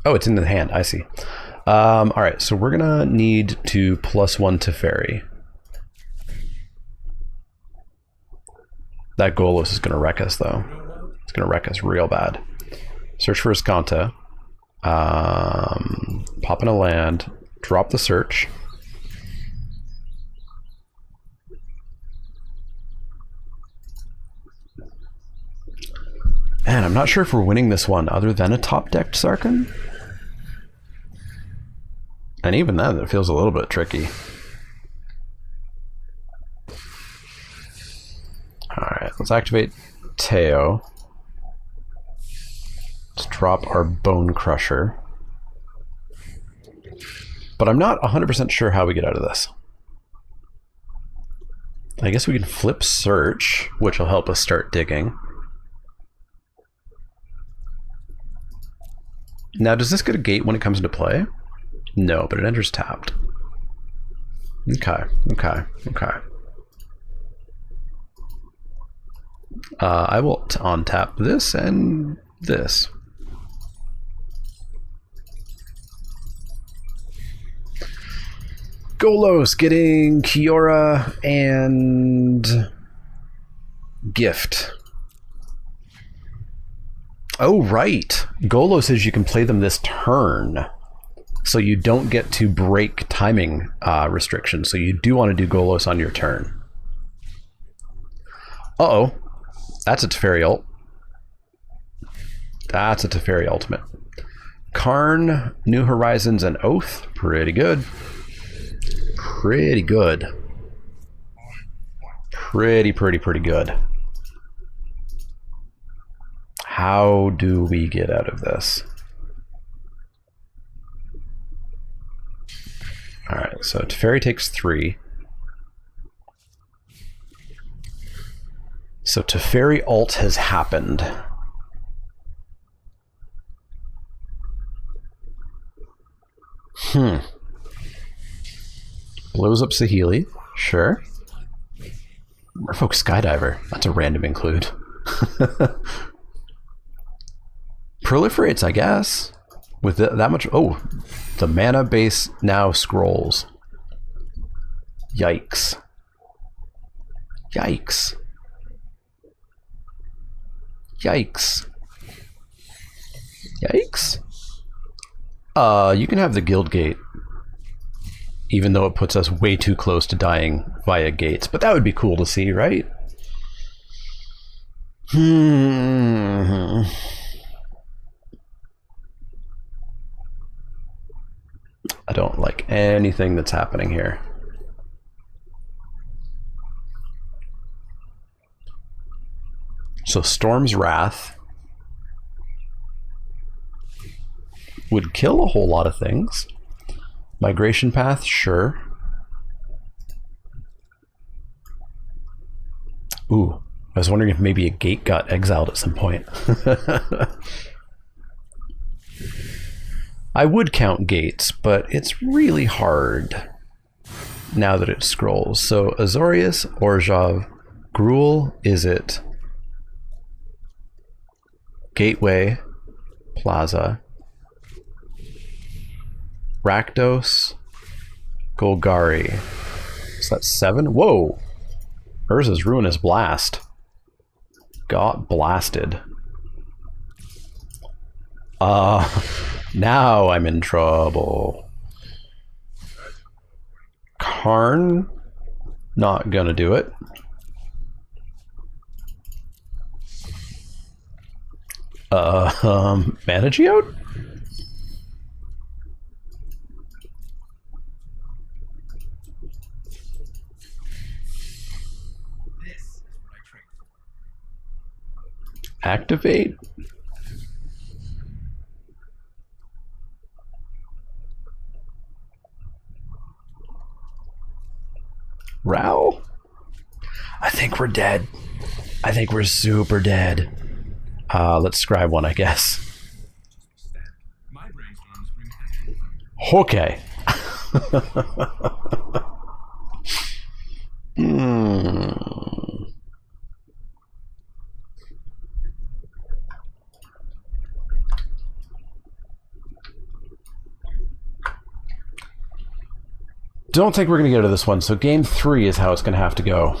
Oh, it's in the hand. I see. Alright, so we're gonna need to +1 Teferi. That Golos is gonna wreck us, though. It's gonna wreck us real bad. Search for Escanta. Pop in a land. Drop the search. Man, I'm not sure if we're winning this one other than a top-decked Sarkin. And even then, it feels a little bit tricky. Alright, let's activate Teo. Let's drop our Bone Crusher. But I'm not 100% sure how we get out of this. I guess we can flip Search, which will help us start digging. Now, does this get a gate when it comes into play? No, but it enters tapped. Okay, okay, okay. I will untap this and this. Golos getting Kiora and Gift. Oh, right. Golos says you can play them this turn. So you don't get to break timing restrictions. So you do want to do Golos on your turn. Uh-oh. That's a Teferi ult. That's a Teferi ultimate. Karn, New Horizons, and Oath. Pretty good. Pretty good. Pretty good. How do we get out of this? Alright, so Teferi takes 3. So Teferi ult has happened. Blows up Saheeli. Sure. Merfolk Skydiver. That's a random include. Proliferates, I guess. With that much... Oh, the mana base now scrolls. Yikes. Yikes. Yikes. Yikes. You can have the guild gate, even though it puts us way too close to dying via gates. But that would be cool to see, right? I don't like anything that's happening here. So Storm's Wrath would kill a whole lot of things. Migration Path, sure. Ooh, I was wondering if maybe a gate got exiled at some point. I would count gates, but it's really hard now that it scrolls. So Azorius, Orzhov, Gruul, is it? Gateway, Plaza, Rakdos, Golgari. Is that 7? Whoa! Urza's Ruinous Blast. Got blasted. Now I'm in trouble. Karn, not gonna do it. Mana Geode? Activate? Rao? I think we're dead. I think we're super dead. Let's scribe one, I guess. Okay. Don't think we're going to go to this one, so game 3 is how it's going to have to go.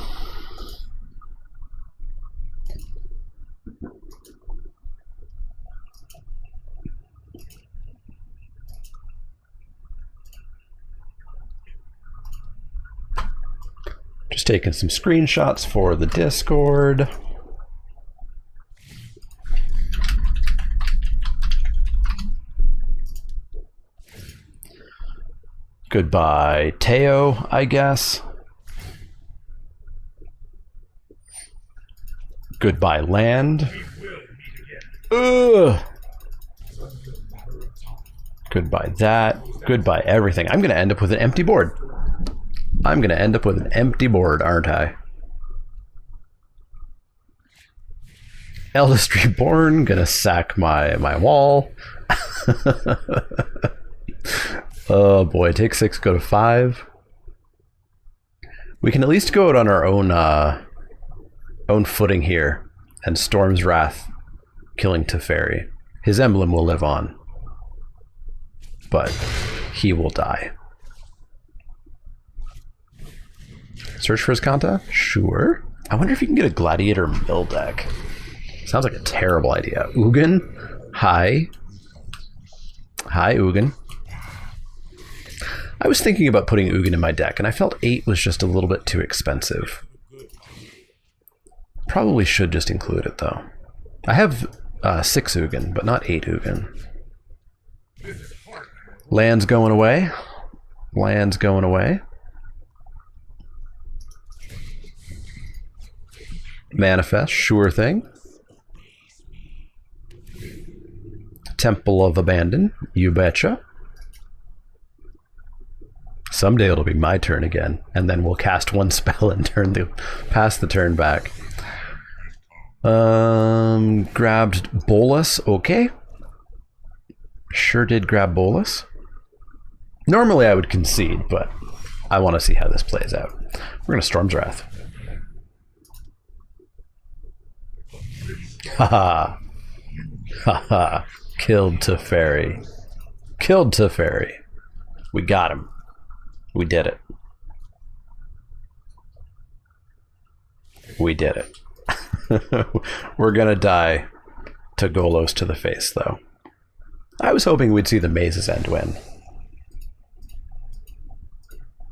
Just taking some screenshots for the Discord. Goodbye, Teo, I guess. Goodbye, land. Ugh. Goodbye that. Goodbye everything. I'm going to end up with an empty board. I'm going to end up with an empty board, aren't I? Eldest Reborn, going to sack my wall. Oh boy, take 6, go to 5. We can at least go out on our own footing here, and Storm's Wrath killing Teferi. His emblem will live on, but he will die. Search for his Kanta? Sure. I wonder if you can get a Gladiator mill deck. Sounds like a terrible idea. Ugin? Hi. Hi, Ugin. I was thinking about putting Ugin in my deck, and I felt 8 was just a little bit too expensive. Probably should just include it, though. I have 6 Ugin, but not 8 Ugin. Land's going away. Land's going away. Manifest, sure thing. Temple of Abandon, you betcha. Someday it'll be my turn again, and then we'll cast one spell and pass the turn back. Grabbed Bolus. Okay. Sure did grab Bolus. Normally I would concede, but I want to see how this plays out. We're going to Storm's Wrath. Haha. Haha. Killed Teferi. Killed Teferi. We got him. We did it. We did it. We're gonna die to Golos to the face, though. I was hoping we'd see the Maze's End win.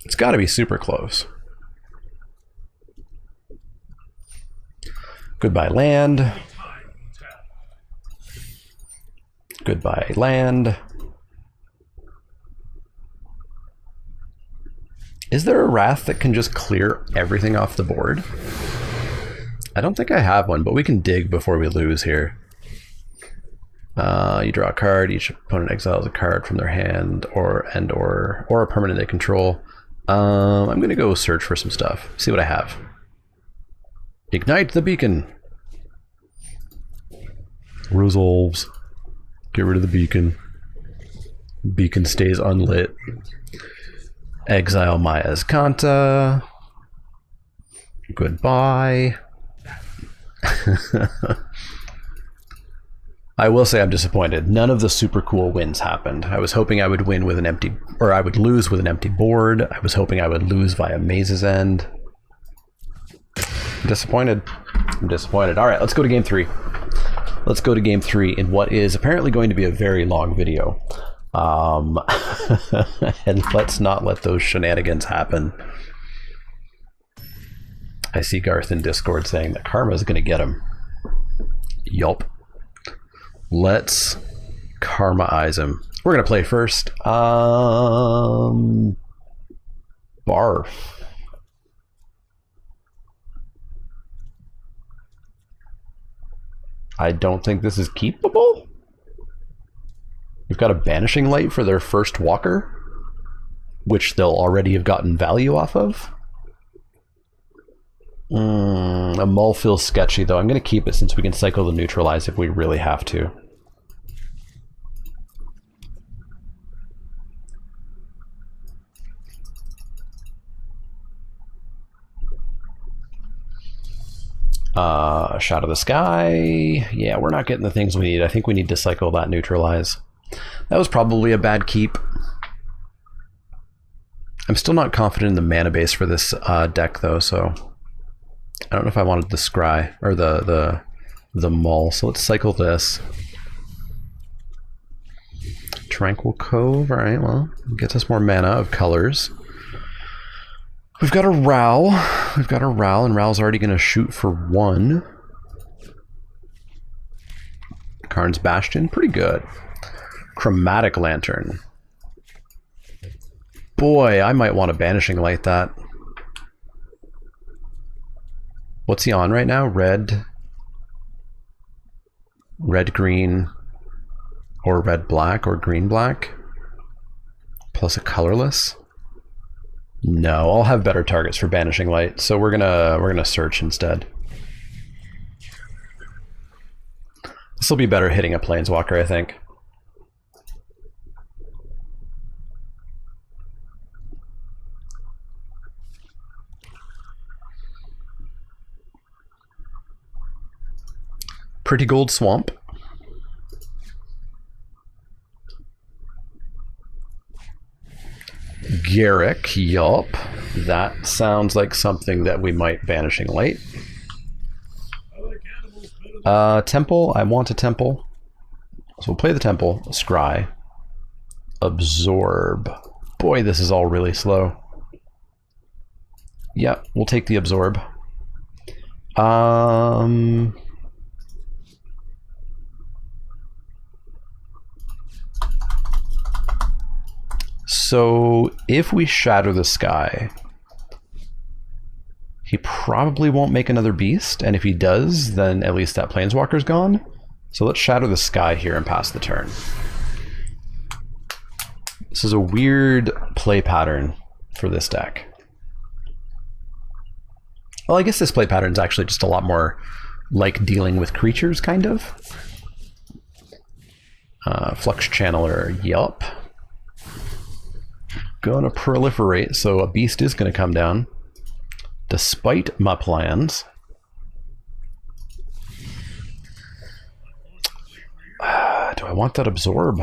It's gotta be super close. Goodbye, land. Goodbye, land. Is there a Wrath that can just clear everything off the board? I don't think I have one, but we can dig before we lose here. You draw a card. Each opponent exiles a card from their hand or a permanent they control. I'm going to go search for some stuff. See what I have. Ignite the beacon. Resolves. Get rid of the beacon. Beacon stays unlit. Exile my Azcanta. Goodbye. I will say I'm disappointed. None of the super cool wins happened. I was hoping I would win with an empty, or I would lose with an empty board. I was hoping I would lose via Maze's End. I'm disappointed. I'm disappointed. All right, let's go to game 3. Let's go to game 3 in what is apparently going to be a very long video. And let's not let those shenanigans happen. I see Garth in Discord saying that Karma is going to get him. Yup. Let's Karma-ize him. We're going to play first. Barf. I don't think this is keepable. We've got a Banishing Light for their first walker, which they'll already have gotten value off of. A Mull feels sketchy, though. I'm going to keep it since we can cycle the Neutralize if we really have to. Shot of the Sky. Yeah, we're not getting the things we need. I think we need to cycle that Neutralize. That was probably a bad keep. I'm still not confident in the mana base for this deck, though, so I don't know if I wanted the Scry or the Mull. So let's cycle this. Tranquil Cove. All right, well, it gets us more mana of colors. We've got a Ral. We've got a Ral, and Ral's already going to shoot for 1. Karn's Bastion, pretty good. Chromatic Lantern. Boy, I might want a Banishing Light that. What's he on right now? Red, green, or red, black, or green, black? Plus a colorless? No, I'll have better targets for Banishing Light, so we're gonna search instead. This will be better hitting a Planeswalker, I think. Pretty Gold Swamp. Garrick, yup. That sounds like something that we might Banishing Light. Temple, I want a Temple. So we'll play the Temple. Scry. Absorb. Boy, this is all really slow. Yeah, we'll take the Absorb. So if we Shatter the Sky, he probably won't make another beast, and if he does, then at least that Planeswalker's gone. So let's Shatter the Sky here and pass the turn. This is a weird play pattern for this deck. Well, I guess this play pattern is actually just a lot more like dealing with creatures, kind of. Flux Channeler, yup. Gonna proliferate, so a beast is gonna come down. Despite my plans. Do I want that absorb?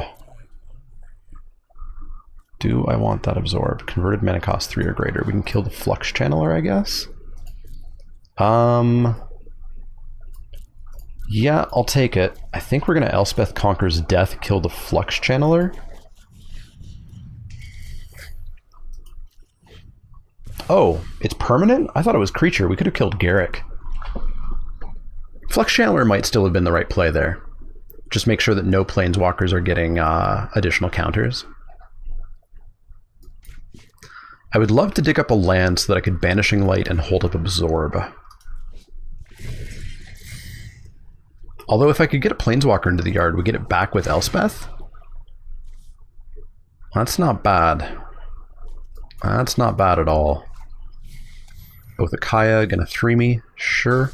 Do I want that absorb? Converted mana cost 3 or greater. We can kill the Flux Channeler, I guess. Yeah, I'll take it. I think we're gonna Elspeth Conquers Death, kill the Flux Channeler. Oh, it's permanent? I thought it was creature. We could have killed Garrick. Flux Channeler might still have been the right play there. Just make sure that no planeswalkers are getting additional counters. I would love to dig up a land so that I could Banishing Light and hold up Absorb. Although if I could get a planeswalker into the yard, we get it back with Elspeth? That's not bad. That's not bad at all. Both a Kaya, gonna 3-me, sure.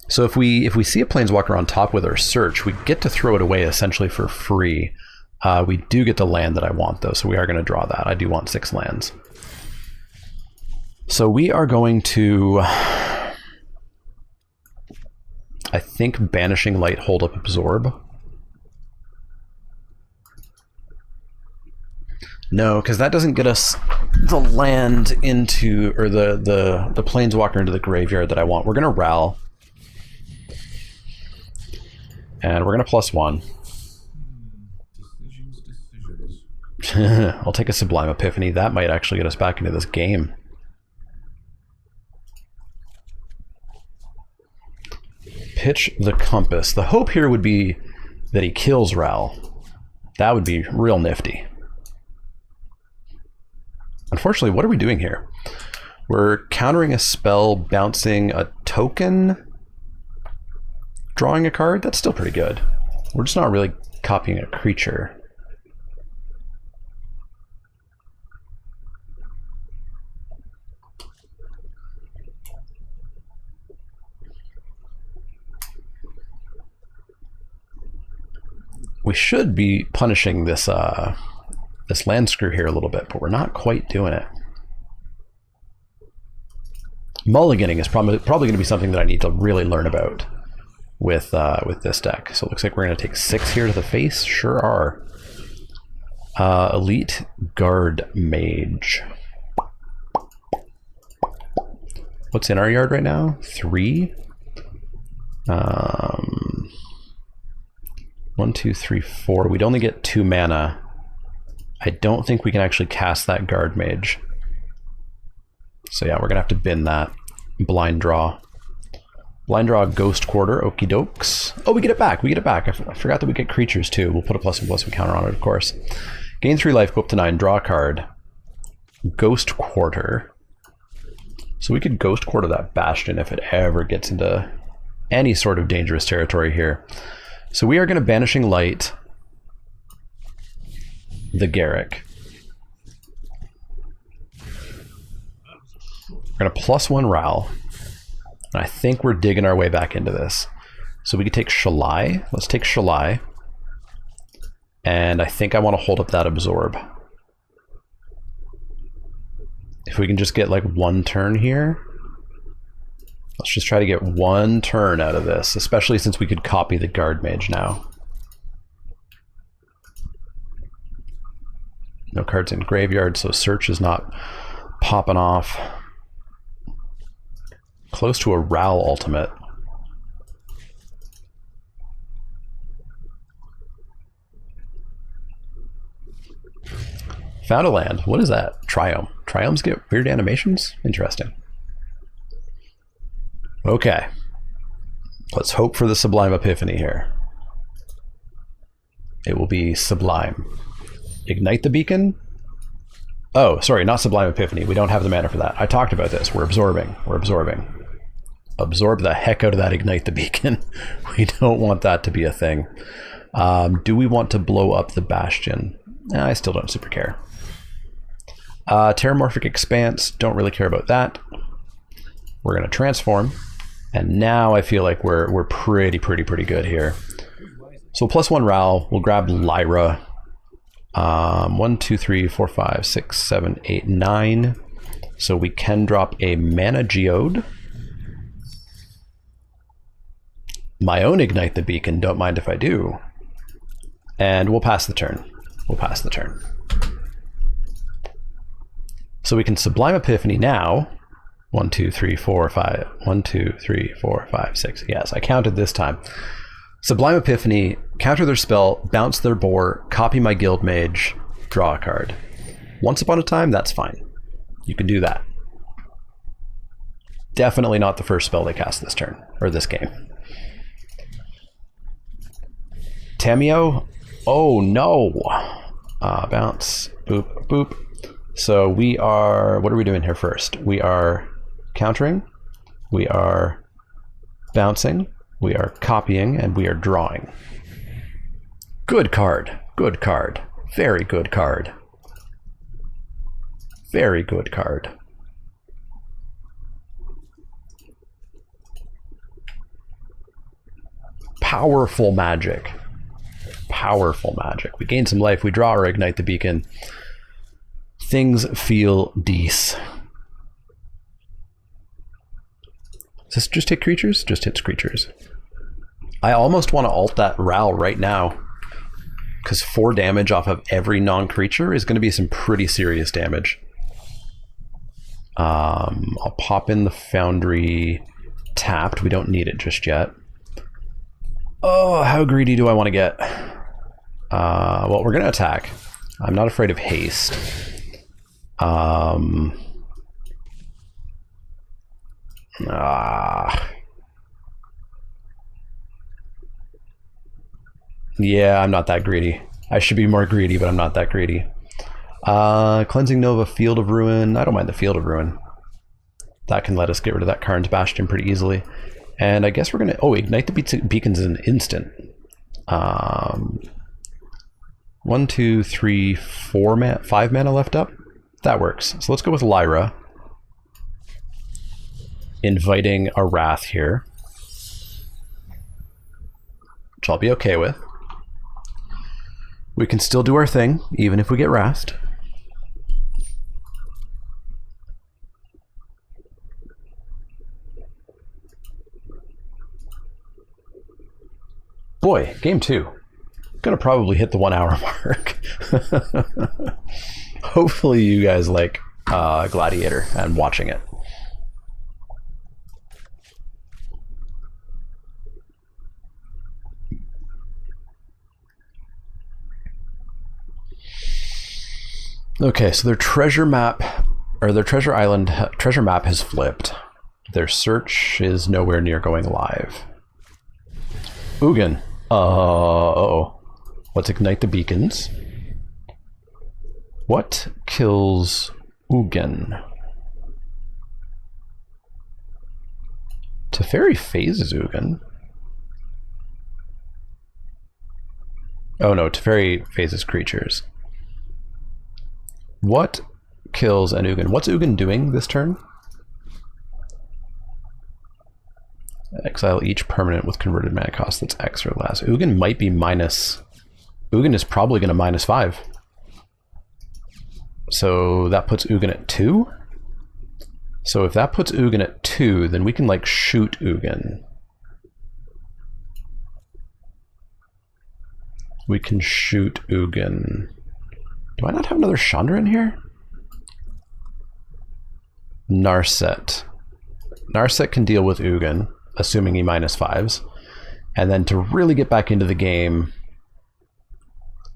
So if we see a planeswalker on top with our search, we get to throw it away essentially for free. We do get the land that I want though, so we are going to draw that. I do want 6 lands. So we are going to, I think, Banishing Light, hold up Absorb. No, because that doesn't get us the land into, or the planeswalker into the graveyard that I want. We're going to Ral. And we're going to +1. I'll take a Sublime Epiphany. That might actually get us back into this game. Pitch the Compass. The hope here would be that he kills Ral. That would be real nifty. Unfortunately, what are we doing here? We're countering a spell, bouncing a token, drawing a card. That's still pretty good. We're just not really copying a creature. We should be punishing this this land screw here a little bit, but we're not quite doing it. Mulliganing is probably going to be something that I need to really learn about with this deck. So it looks like we're going to take 6 here to the face. Sure are. Elite Guard Mage. What's in our yard right now? 3. 1, 2, 3, 4. We'd only get 2 mana. I don't think we can actually cast that Guard Mage. So yeah, we're gonna have to bin that. Blind draw. Blind draw, Ghost Quarter, okie dokes. Oh, we get it back. We get it back. I forgot that we get creatures too. We'll put a +1/+1 counter on it, of course. Gain 3 life, go up to 9, draw a card. Ghost Quarter. So we could Ghost Quarter that Bastion if it ever gets into any sort of dangerous territory here. So we are going to Banishing Light the Garrick. We're going to +1 Ral. And I think we're digging our way back into this. So we could take Shalai. Let's take Shalai. And I think I want to hold up that Absorb. If we can just get like 1 turn here. Let's just try to get 1 turn out of this, especially since we could copy the Guard Mage now. No cards in graveyard, so search is not popping off. Close to a Ral ultimate. Found a land. What is that? Triome. Triomes get weird animations? Interesting. Okay. Let's hope for the Sublime Epiphany here. It will be Sublime. Ignite the Beacon? Oh, sorry, not Sublime Epiphany. We don't have the mana for that. I talked about this. We're absorbing. We're absorbing. Absorb the heck out of that Ignite the Beacon. We don't want that to be a thing. Do we want to blow up the Bastion? I still don't super care. Terramorphic Expanse, don't really care about that. We're going to transform. And now I feel like we're pretty good here. So +1 Ral, we'll grab Lyra. 1, 2, 3, 4, 5, 6, 7, 8, 9. So we can drop a Mana Geode. My own Ignite the Beacon, don't mind if I do. And we'll pass the turn. We'll pass the turn. So we can Sublime Epiphany now. 1, 2, 3, 4, 5. 1, 2, 3, 4, 5, 6. Yes, I counted this time. Sublime Epiphany, counter their spell, bounce their boar, copy my Guild Mage, draw a card. Once upon a time, that's fine. You can do that. Definitely not the first spell they cast this turn, or this game. Tameo? Oh no! Bounce, boop, boop. So we are, what are we doing here first? We are countering, we are bouncing, we are copying, and we are drawing. Good card, good card, very good card. Very good card. Powerful magic. Powerful magic. We gain some life, we draw or Ignite the Beacon. Things feel dece. Does this just hit creatures? Just hits creatures. I almost want to ult that Ral right now, because 4 damage off of every non-creature is going to be some pretty serious damage. I'll pop in the Foundry tapped. We don't need it just yet. Oh, how greedy do I want to get? Well, we're going to attack. I'm not afraid of haste. Yeah, I'm not that greedy. I should be more greedy, but I'm not that greedy. Cleansing Nova, Field of Ruin. I don't mind the Field of Ruin. That can let us get rid of that Karn's Bastion pretty easily. And I guess we're going to... Oh, Ignite the Beacon's an instant. 1, 2, 3, 5 mana left up. That works. So let's go with Lyra. Inviting a Wrath here. Which I'll be okay with. We can still do our thing, even if we get Wrathed. Boy, game 2. Gonna probably hit the 1 hour mark. Hopefully you guys like Gladiator and watching it. Okay, so their treasure map, or their treasure island, treasure map has flipped. Their search is nowhere near going live. Ugin. Uh-oh. Let's ignite the beacons. What kills Ugin? Teferi phases Ugin. Oh no, Teferi phases creatures. What kills an Ugin? What's Ugin doing this turn? Exile each permanent with converted mana cost that's X or less. Ugin might be minus... Ugin is probably going to -5. So that puts Ugin at 2? So if that puts Ugin at 2, then we can like shoot Ugin. We can shoot Ugin. Do I not have another Chandra in here? Narset. Narset can deal with Ugin, assuming he -5s. And then to really get back into the game,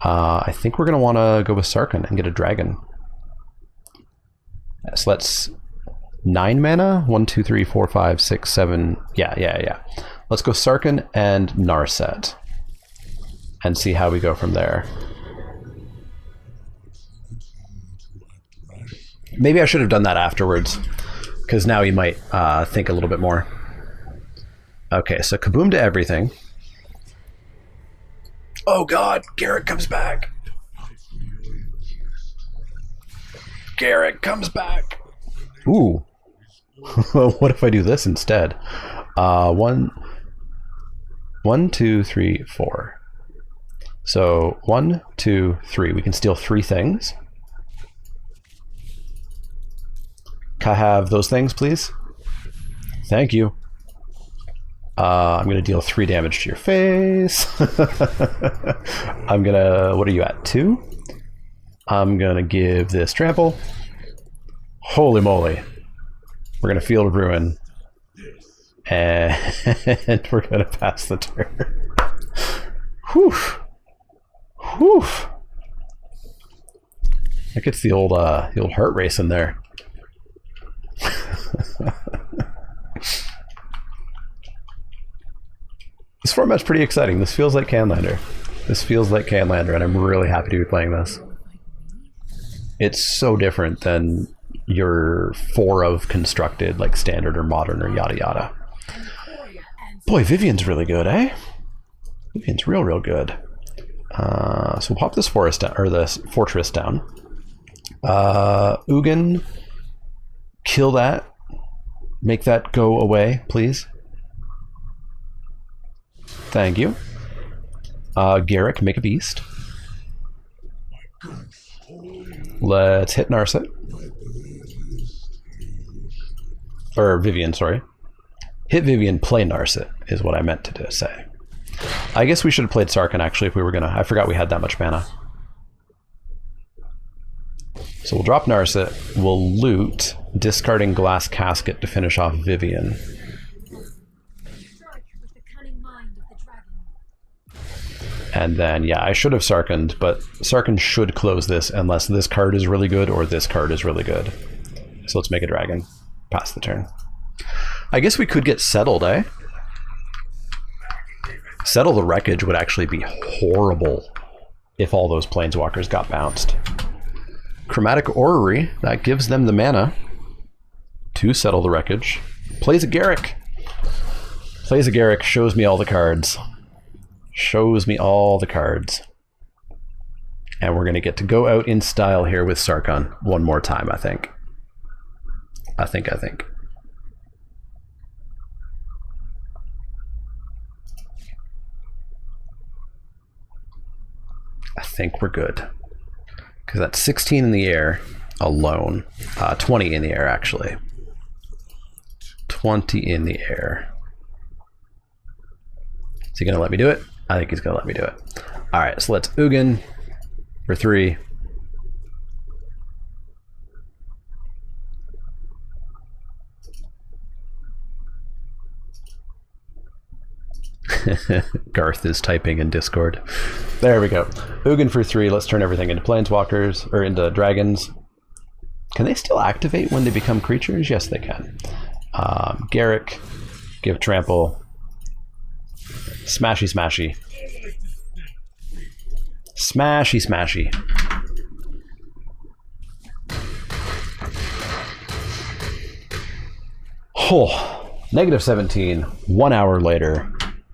I think we're going to want to go with Sarkhan and get a dragon. So that's 9 mana? 1, 2, 3, 4, 5, 6, 7. Yeah. Let's go Sarkhan and Narset and see how we go from there. Maybe I should have done that afterwards, because now you might think a little bit more. Okay, so kaboom to everything. Oh god, Garrett comes back. Garrick comes back. Ooh. What if I do this instead? One, 2, 3, 4. So 1, 2, 3. We can steal 3 things. Can I have those things, please? Thank you. I'm going to deal 3 damage to your face. I'm going to... What are you at? 2? I'm going to give this trample. Holy moly. We're going to Field Ruin. And we're going to pass the turn. Whew. Whew. That gets the old heart racing there. This format's pretty exciting. This feels like Canlander. This feels like Canlander, and I'm really happy to be playing this. It's so different than your 4 of constructed, like standard or modern or yada yada. Boy, Vivian's really good, eh? Vivian's real good. So we'll pop this forest down, or this fortress down. Ugin, kill that. Make that go away, please. Thank you. Garrick, make a beast. Let's hit Narset. Or Vivian, sorry. Hit Vivian, play Narset, is what I meant to say. I guess we should have played Sarkhan, actually, if we were gonna... I forgot we had that much mana. So we'll drop Narset. We'll loot, discarding Glass Casket to finish off Vivian. And then, yeah, I should have Sarkhaned, but Sarkhan should close this unless this card is really good or this card is really good. So let's make a dragon. Pass the turn. I guess we could get Settled, eh? Settle the Wreckage would actually be horrible if all those Planeswalkers got bounced. Chromatic Orrery, that gives them the mana to Settle the Wreckage. Plays a Garrick. Plays a Garrick, shows me all the cards. Shows me all the cards. And we're going to get to go out in style here with Sarkhan one more time, I think. I think. I think we're good. Because that's 16 in the air alone. 20 in the air, actually. 20 in the air. Is he going to let me do it? I think he's going to let me do it. All right, so let's Ugin for 3. Garth is typing in Discord. There we go. Ugin for 3. Let's turn everything into Planeswalkers, or into dragons. Can they still activate when they become creatures? Yes, they can. Garrick, give trample. Smashy, smashy. Smashy, smashy. Oh, negative 17. 1 hour later,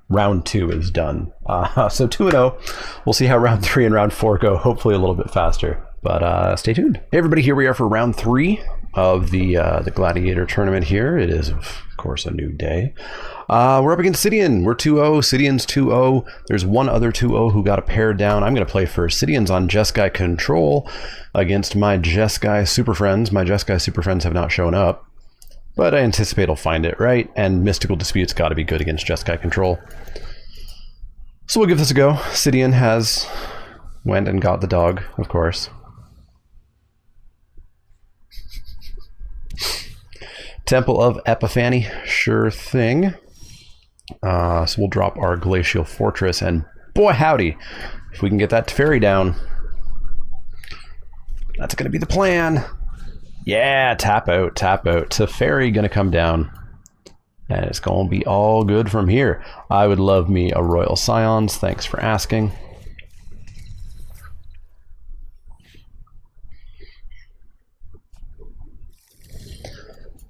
round 2 is done. So 2-0. We'll see how round 3 and round 4 go. Hopefully a little bit faster. But stay tuned. Hey everybody, here we are for round 3 of the Gladiator tournament here. It is, of course, a new day. We're up against Sidian. We're 2-0. Sidian's 2-0. There's one other 2-0 who got a pair down. I'm going to play first. Sidian's on Jeskai control against my Jeskai Superfriends. My Jeskai Superfriends have not shown up, but I anticipate he'll find it, right? And Mystical Dispute's got to be good against Jeskai control. So we'll give this a go. Sidian has went and got the dog, of course. Temple of Epiphany, sure thing. So we'll drop our Glacial Fortress, and boy howdy, if we can get that Teferi down, that's going to be the plan. Yeah, tap out, tap out. Teferi going to come down, and it's going to be all good from here. I would love me a Royal Scions, thanks for asking.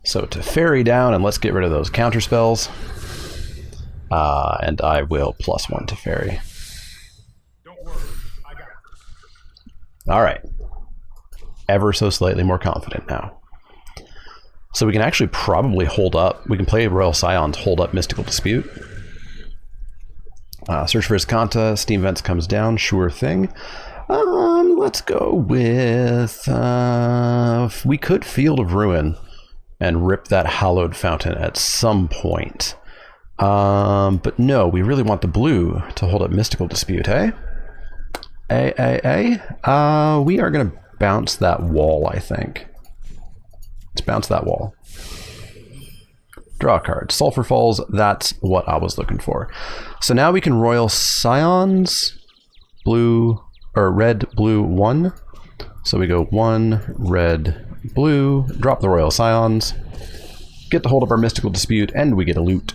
So Teferi down, and let's get rid of those counter spells. And I will +1 Teferi. All right. ever so slightly more confident now. So we can actually probably hold up. We can play Royal Scions, hold up Mystical Dispute. Search for Iskanta, Steam Vents comes down, sure thing. Let's go with... we could Field of Ruin and rip that Hallowed Fountain at some point. But no, we really want the blue to hold up Mystical Dispute, eh? We are going to bounce that wall, I think. Let's bounce that wall. Draw a card. Sulfur Falls, that's what I was looking for. So now we can Royal Scions, blue, or red, blue, 1. So we go 1, red, blue, drop the Royal Scions, get to hold up our Mystical Dispute, and we get a loot.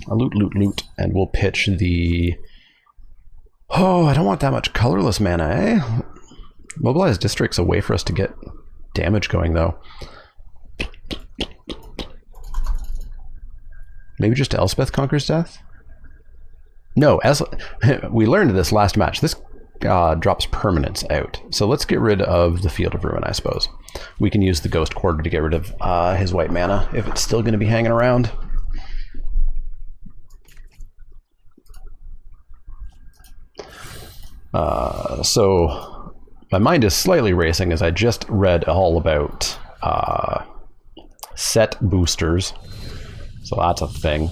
A loot, and we'll pitch the... Oh, I don't want that much colorless mana, eh? Mobilize District's a way for us to get damage going, though. Maybe just Elspeth Conquers Death? No, as we learned this last match, this drops permanents out. So let's get rid of the Field of Ruin, I suppose. We can use the Ghost Quarter to get rid of his white mana, if it's still going to be hanging around. So my mind is slightly racing as I just read all about set boosters. So that's a thing.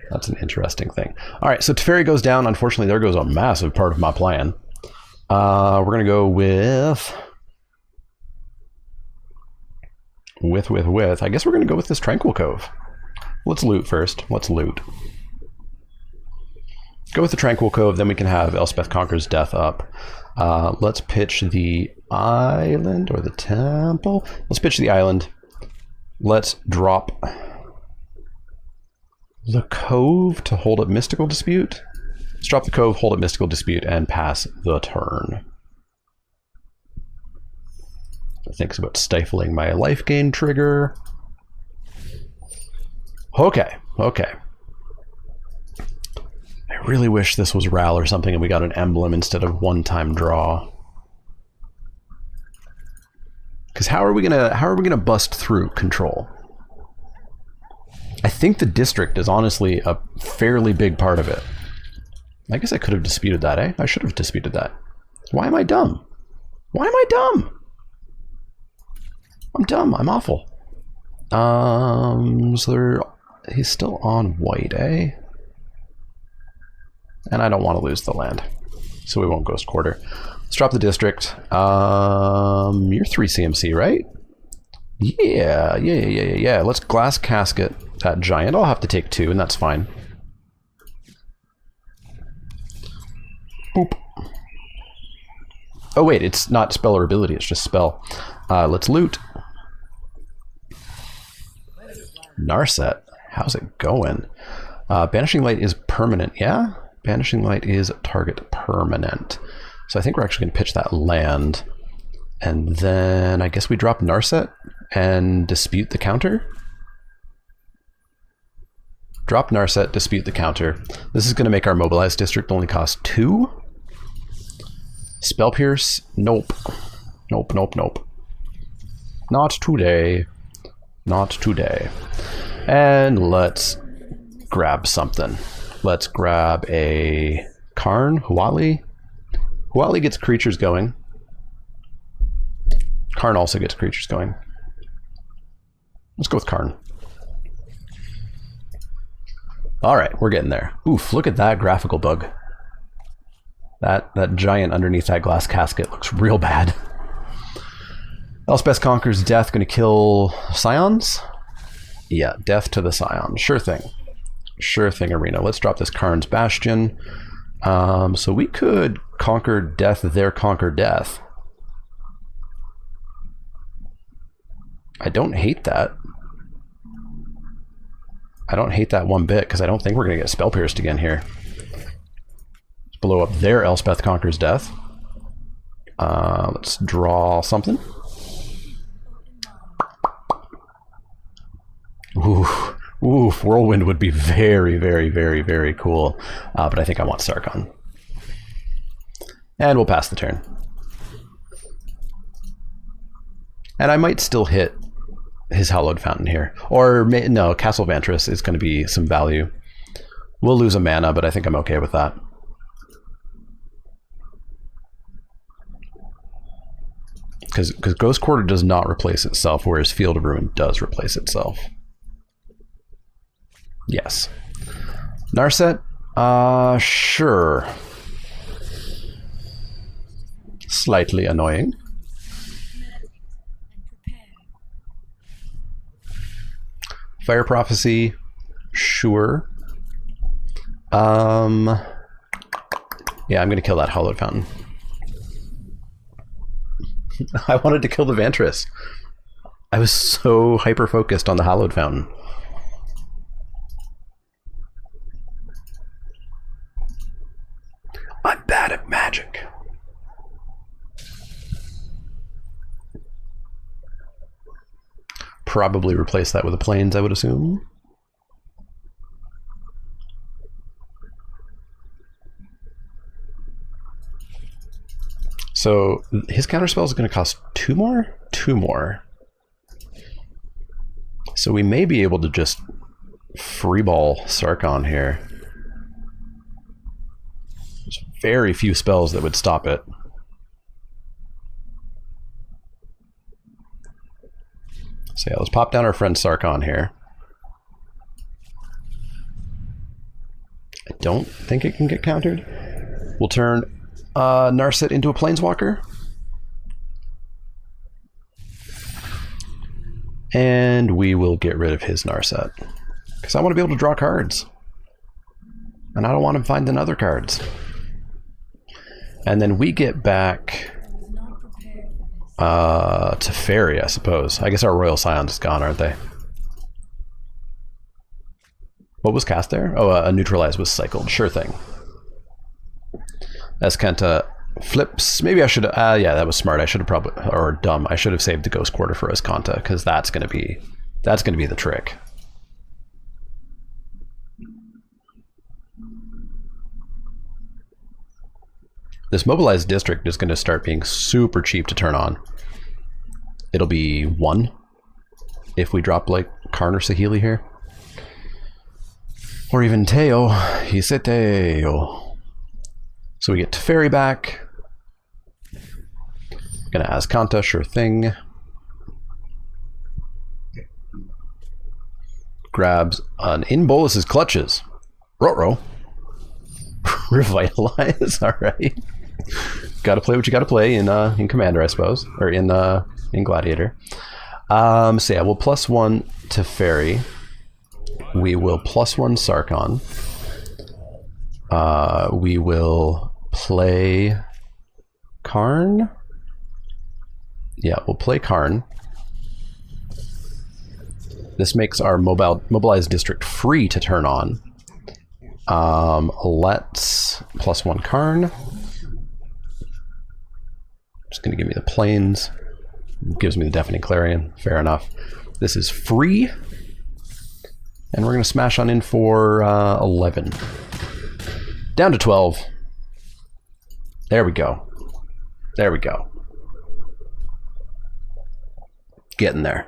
That's an interesting thing. All right, so Teferi goes down. Unfortunately, there goes a massive part of my plan. We're going to go with... I guess we're going to go with this Tranquil Cove. Let's loot first. Let's loot. Go with the Tranquil Cove, then we can have Elspeth Conquers Death up. Let's pitch the island or the temple. Let's pitch the island. Let's drop the Cove to hold up Mystical Dispute. Let's drop the Cove, hold up Mystical Dispute, and pass the turn. I think it's about stifling my life gain trigger. Okay. I really wish this was Ral or something and we got an emblem instead of one-time draw. Because how are we gonna bust through control? I think the district is honestly a fairly big part of it. I guess I could have disputed that, eh? I should have disputed that. Why am I dumb? Why am I dumb? I'm dumb. I'm awful. He's still on white, eh? And I don't want to lose the land, so we won't Ghost Quarter. Let's drop the district. You're 3 CMC, right? Yeah. Let's Glass Casket that giant. I'll have to take 2, and that's fine. Boop. Oh wait, it's not spell or ability, it's just spell. Let's loot. Narset, how's it going? Banishing Light is permanent, yeah? Banishing Light is target permanent. So I think we're actually going to pitch that land. And then I guess we drop Narset and dispute the counter. Drop Narset, dispute the counter. This is going to make our mobilized district only cost 2. Spell Pierce, nope. Nope. Not today. Not today. And let's grab something. Let's grab a Karn, Huali. Huali gets creatures going. Karn also gets creatures going. Let's go with Karn. Alright, we're getting there. Oof, look at that graphical bug. That giant underneath that glass casket looks real bad. Elspeth Conquers Death, gonna kill Scions? Yeah, death to the Scion. Sure thing. Sure thing, Arena. Let's drop this Karn's Bastion. So we could conquer Death, there conquer Death. I don't hate that. I don't hate that one bit, because I don't think we're going to get Spell Pierced again here. Let's blow up their Elspeth Conquers Death. Let's draw something. Oof, Whirlwind would be very, very, very, very cool. But I think I want Sarkhan. And we'll pass the turn. And I might still hit his Hallowed Fountain here. Or, no, Castle Vantress is going to be some value. We'll lose a mana, but I think I'm okay with that. Because Ghost Quarter does not replace itself, whereas Field of Ruin does replace itself. Yes. Narset? Sure. Slightly annoying. Fire Prophecy? Sure. Yeah, I'm going to kill that Hallowed Fountain. I wanted to kill the Vantress. I was so hyper-focused on the Hallowed Fountain. I'm bad at magic. Probably replace that with the Plains, I would assume. So his counterspell is going to cost 2 more? 2 more. So we may be able to just freeball Sarkhan here. There's very few spells that would stop it. So yeah, let's pop down our friend Sarkhan here. I don't think it can get countered. We'll turn Narset into a Planeswalker. And we will get rid of his Narset. Because I want to be able to draw cards. And I don't want him finding other cards. And then we get back to Fairy, I suppose. I guess our Royal Scions is gone, aren't they? What was cast there? Oh, a Neutralize was cycled. Sure thing. Escanta flips. Maybe I should. Yeah, that was smart. I should have probably, or dumb. I should have saved the Ghost Quarter for Escanta, because that's gonna be the trick. This Mobilized District is going to start being super cheap to turn on. It'll be 1 if we drop like Karn or Saheeli here. Or even Teo. Hiseteo. So we get Teferi back. Gonna Azcanta, sure thing. Grabs an In Bolus's Clutches. Rotro. Revitalize, alright. Gotta play what you gotta play in Commander, I suppose. Or in Gladiator. So yeah, we'll +1 Teferi. We will +1 Sarkhan. We will play Karn. Yeah, we'll play Karn. This makes our Mobilized District free to turn on. Let's +1 Karn. Just going to give me the Plains. Gives me the Deafening Clarion. Fair enough. This is free. And we're going to smash on in for 11. Down to 12. There we go. There we go. Getting there.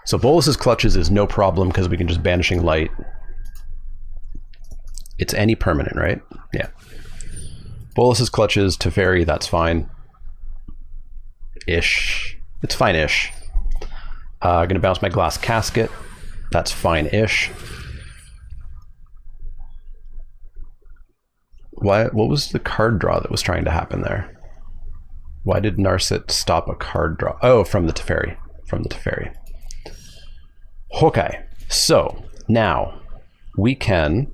So Bolus's Clutches is no problem because we can just Banishing Light. It's any permanent, right? Yeah. Bolus's Clutches, Teferi, that's fine. Ish. It's fine-ish. Gonna bounce my Glass Casket. That's fine-ish. What was the card draw that was trying to happen there? Why did Narset stop a card draw? Oh, from the Teferi. From the Teferi. Okay, so now we can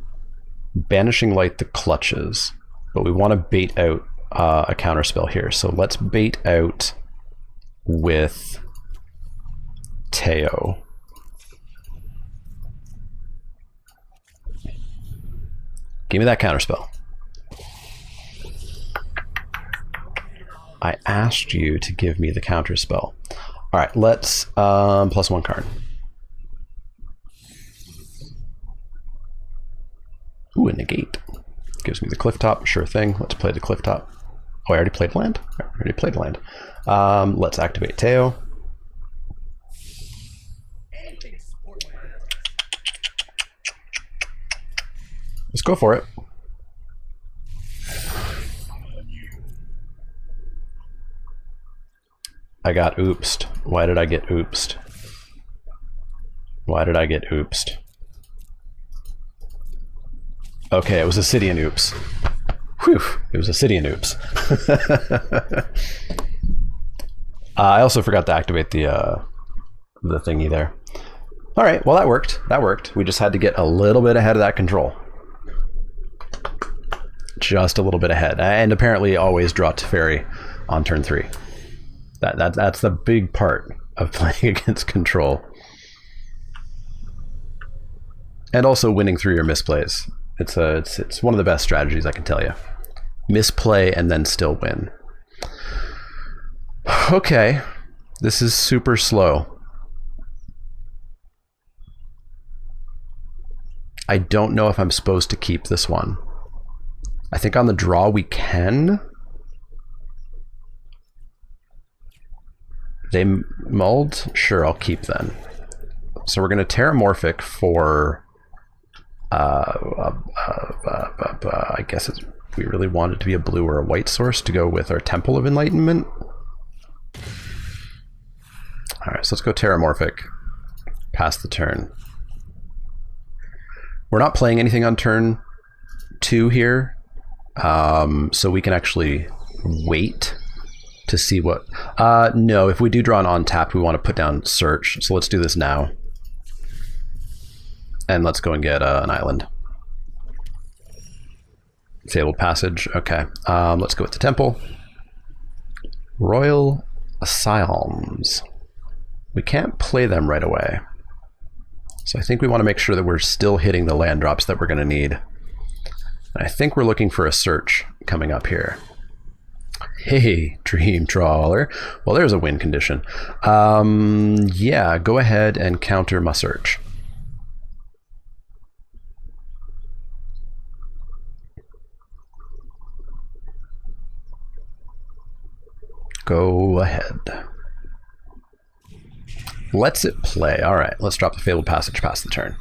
Banishing Light the Clutches, but we want to bait out a counterspell here. So let's bait out with Teo. Give me that counterspell. I asked you to give me the counterspell. All right, let's +1 card. Ooh, a negate. Gives me the Clifftop, sure thing. Let's play the Clifftop. Oh, I already played land? I already played land. Let's activate Teo. Let's go for it. I got oopsed. Why did I get oopsed? Why did I get oopsed? Okay, it was a Sidian oops. Whew, it was a Sidian oops. I also forgot to activate the thingy there. All right, well that worked. That worked. We just had to get a little bit ahead of that control. Just a little bit ahead, and apparently always draw Teferi on turn 3. That's the big part of playing against control, and also winning through your misplays. It's one of the best strategies, I can tell you. Misplay and then still win. Okay, this is super slow. I don't know if I'm supposed to keep this one. I think on the draw we can. They mulled? Sure, I'll keep then. So we're going to Terramorphic for... I guess we really want it to be a blue or a white source to go with our Temple of Enlightenment. Alright, so let's go Terramorphic. Pass the turn. We're not playing anything on turn 2 here, so we can actually wait to see what... no, if we do draw an on-tap, we want to put down Search, so let's do this now. And let's go and get an island. Fabled Passage, okay. Let's go with the Temple. Royal Asylums. We can't play them right away. So I think we want to make sure that we're still hitting the land drops that we're going to need. And I think we're looking for a Search coming up here. Hey, Dream Trawler. Well, there's a win condition. Yeah, go ahead and counter my Search. Go ahead. Lets it play. All right, let's drop the Fabled Passage past the turn.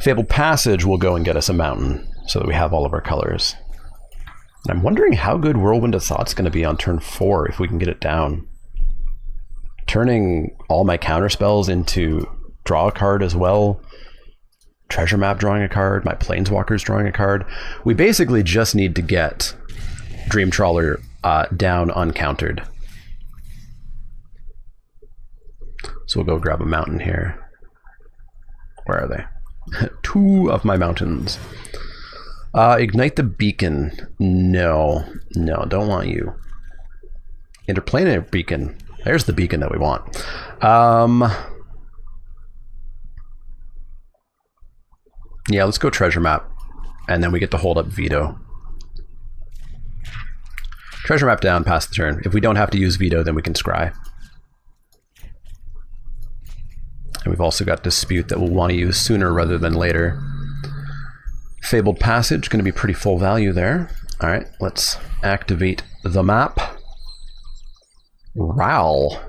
Fabled Passage will go and get us a mountain so that we have all of our colors. And I'm wondering how good Whirlwind of Thought's going to be on turn 4 if we can get it down. Turning all my counter spells into draw a card as well. Treasure Map drawing a card, my Planeswalkers drawing a card. We basically just need to get Dream Trawler down uncountered. So we'll go grab a mountain here. Where are they? 2 of my mountains. Ignite the Beacon. No, don't want you. Interplanetary Beacon. There's the beacon that we want. Yeah, let's go Treasure Map. And then we get to hold up Veto. Treasure Map down, pass the turn. If we don't have to use Veto, then we can Scry. And we've also got Dispute that we'll want to use sooner rather than later. Fabled Passage, going to be pretty full value there. All right, let's activate the map. Ral.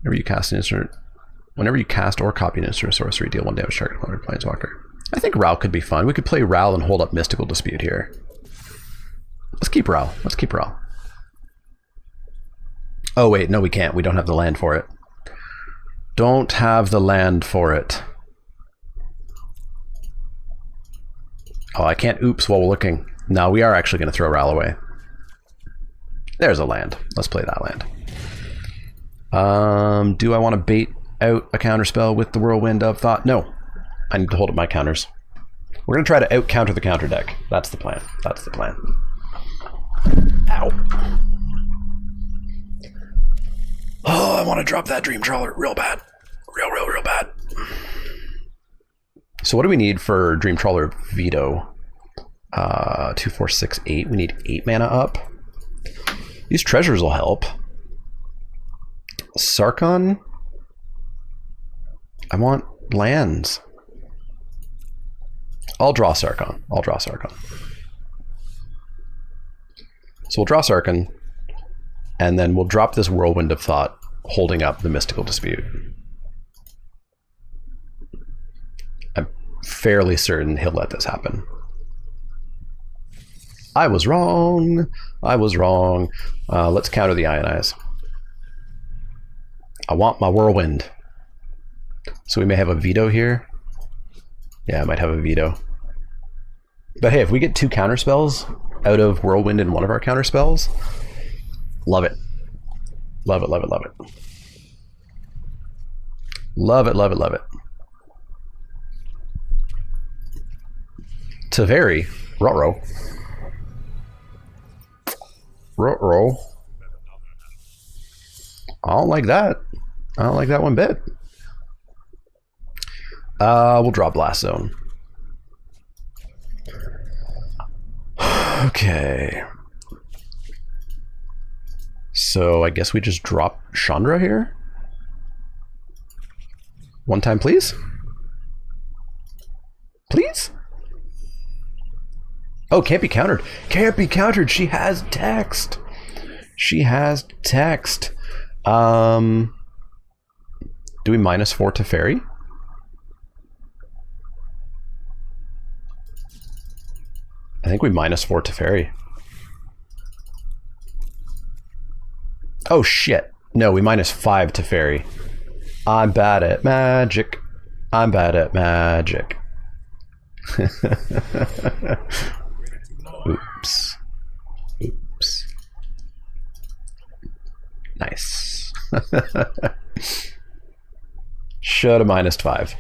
Whenever you cast or copy an instant or sorcery, deal 1 damage target on Planeswalker. I think Ral could be fun. We could play Ral and hold up Mystical Dispute here. Let's keep Ral. Let's keep Ral. Oh wait, no we can't. We don't have the land for it. Don't have the land for it. Oh, I can't oops while we're looking. No, we are actually going to throw Ral away. There's a land. Let's play that land. Do I want to bait out a counterspell with the Whirlwind of Thought? No. I need to hold up my counters. We're going to try to out-counter the counter deck. That's the plan. That's the plan. Ow. Oh, I want to drop that Dream Trawler real bad. Real bad. So what do we need for Dream Trawler Veto? 2, 4, 6, 8. We need 8 mana up. These treasures will help. Sarkhan? I want lands. I'll draw Sarkhan. So we'll draw Sarkhan, and then we'll drop this Whirlwind of Thought, holding up the Mystical Dispute. fairly certain he'll let this happen. I was wrong. I was wrong. Let's counter the ionize. I want my whirlwind. So we may have a veto here. Yeah, I might have a veto. But hey, if we get 2 counter spells out of whirlwind in one of our counter spells, love it. Love it, love it, love it. Love it, love it, love it. Taveri, Roro. Roro. I don't like that. I don't like that one bit. We'll draw Blast Zone. Okay. So I guess we just drop Chandra here. One time, please. Please? Oh, can't be countered. Can't be countered. She has text. She has text. Do we -4 to Fairy? I think we -4 to Fairy. Oh shit. No, we -5 to Fairy. I'm bad at magic. I'm bad at magic. Oops. Oops. Nice. Should have -5.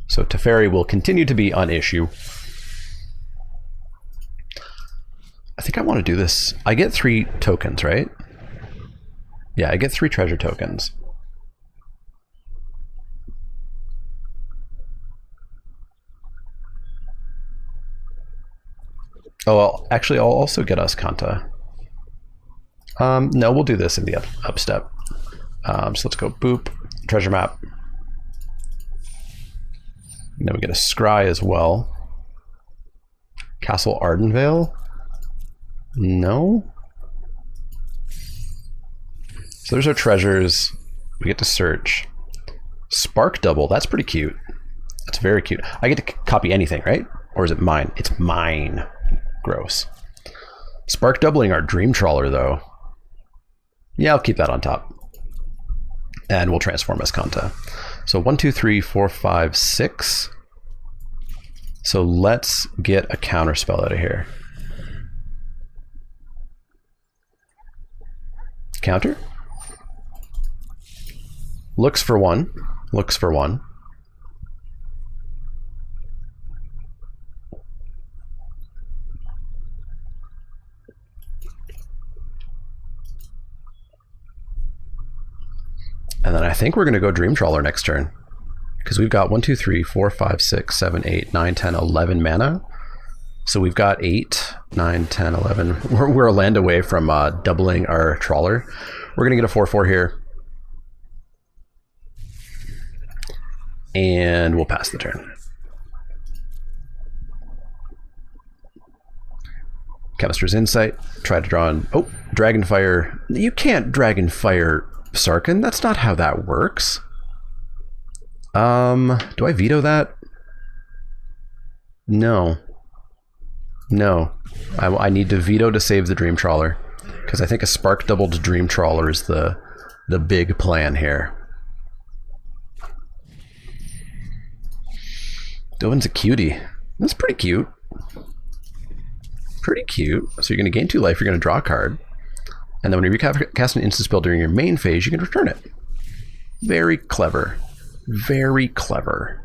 So Teferi will continue to be on issue. I think I want to do this. I get 3 tokens, right? Yeah, I get 3 treasure tokens. Oh, well, actually, I'll also get us Kanta. No, we'll do this in the up step. So let's go boop, treasure map. And then we get a scry as well. Castle Ardenvale? No? So there's our treasures. We get to search. Spark double, that's pretty cute. That's very cute. I get to copy anything, right? Or is it mine? It's mine. Gross. Spark doubling our dream trawler though. Yeah, I'll keep that on top. And we'll transform as Kanta. So 1, 2, 3, 4, 5, 6. So let's get a counter spell out of here. Counter? Looks for 1. Looks for 1. And then I think we're going to go Dream Trawler next turn. Because we've got 1, 2, 3, 4, 5, 6, 7, 8, 9, 10, 11 mana. So we've got 8, 9, 10, 11. We're a land away from doubling our Trawler. We're going to get a 4/4 here. And we'll pass the turn. Chemister's Insight. Try to draw in... Oh, Dragonfire. You can't Dragonfire Sarkhan. That's not how that works. Do I veto that? No. No. I need to veto to save the Dream Trawler. Because I think a Spark doubled Dream Trawler is the big plan here. Dovin's a cutie. That's pretty cute. Pretty cute. So you're going to gain 2 life, you're going to draw a card. And then when you cast an instant spell during your main phase, you can return it. Very clever. Very clever.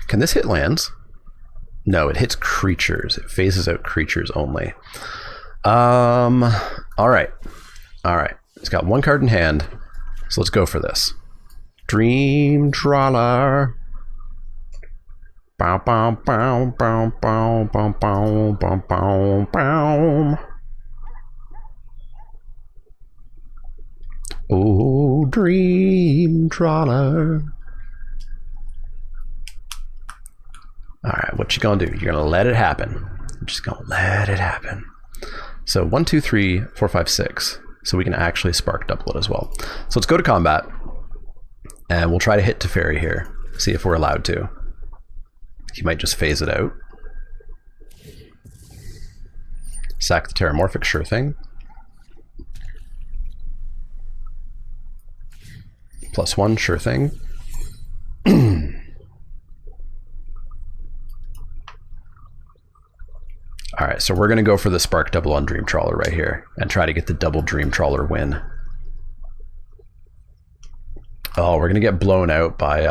Can this hit lands? No, it hits creatures. It phases out creatures only. All right. All right. It's got 1 card in hand. So let's go for this. Dream Trawler. Bow, bow, bow, bow, bow, bow, bow, bow, bow, bow. Oh, Dream Trawler. All right, what you gonna do? You're gonna let it happen. You're just gonna let it happen. So 1, 2, 3, 4, 5, 6. So we can actually spark double it as well. So let's go to combat, and we'll try to hit Teferi here. See if we're allowed to. He might just phase it out. Sack the Terramorphic, sure thing. +1, sure thing. Alright, so we're going to go for the Spark double on Dream Trawler right here and try to get the double Dream Trawler win. Oh, we're going to get blown out by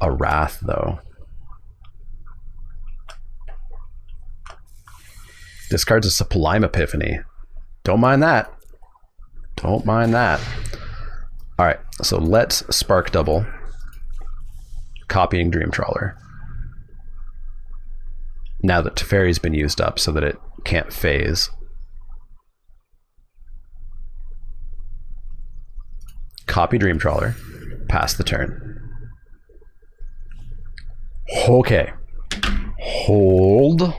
a Wrath, though. Discards a Sublime Epiphany. Don't mind that. Don't mind that. Alright, so let's Spark double. Copying Dream Trawler. Now that Teferi's been used up so that it can't phase. Copy Dream Trawler. Pass the turn. Okay. Hold.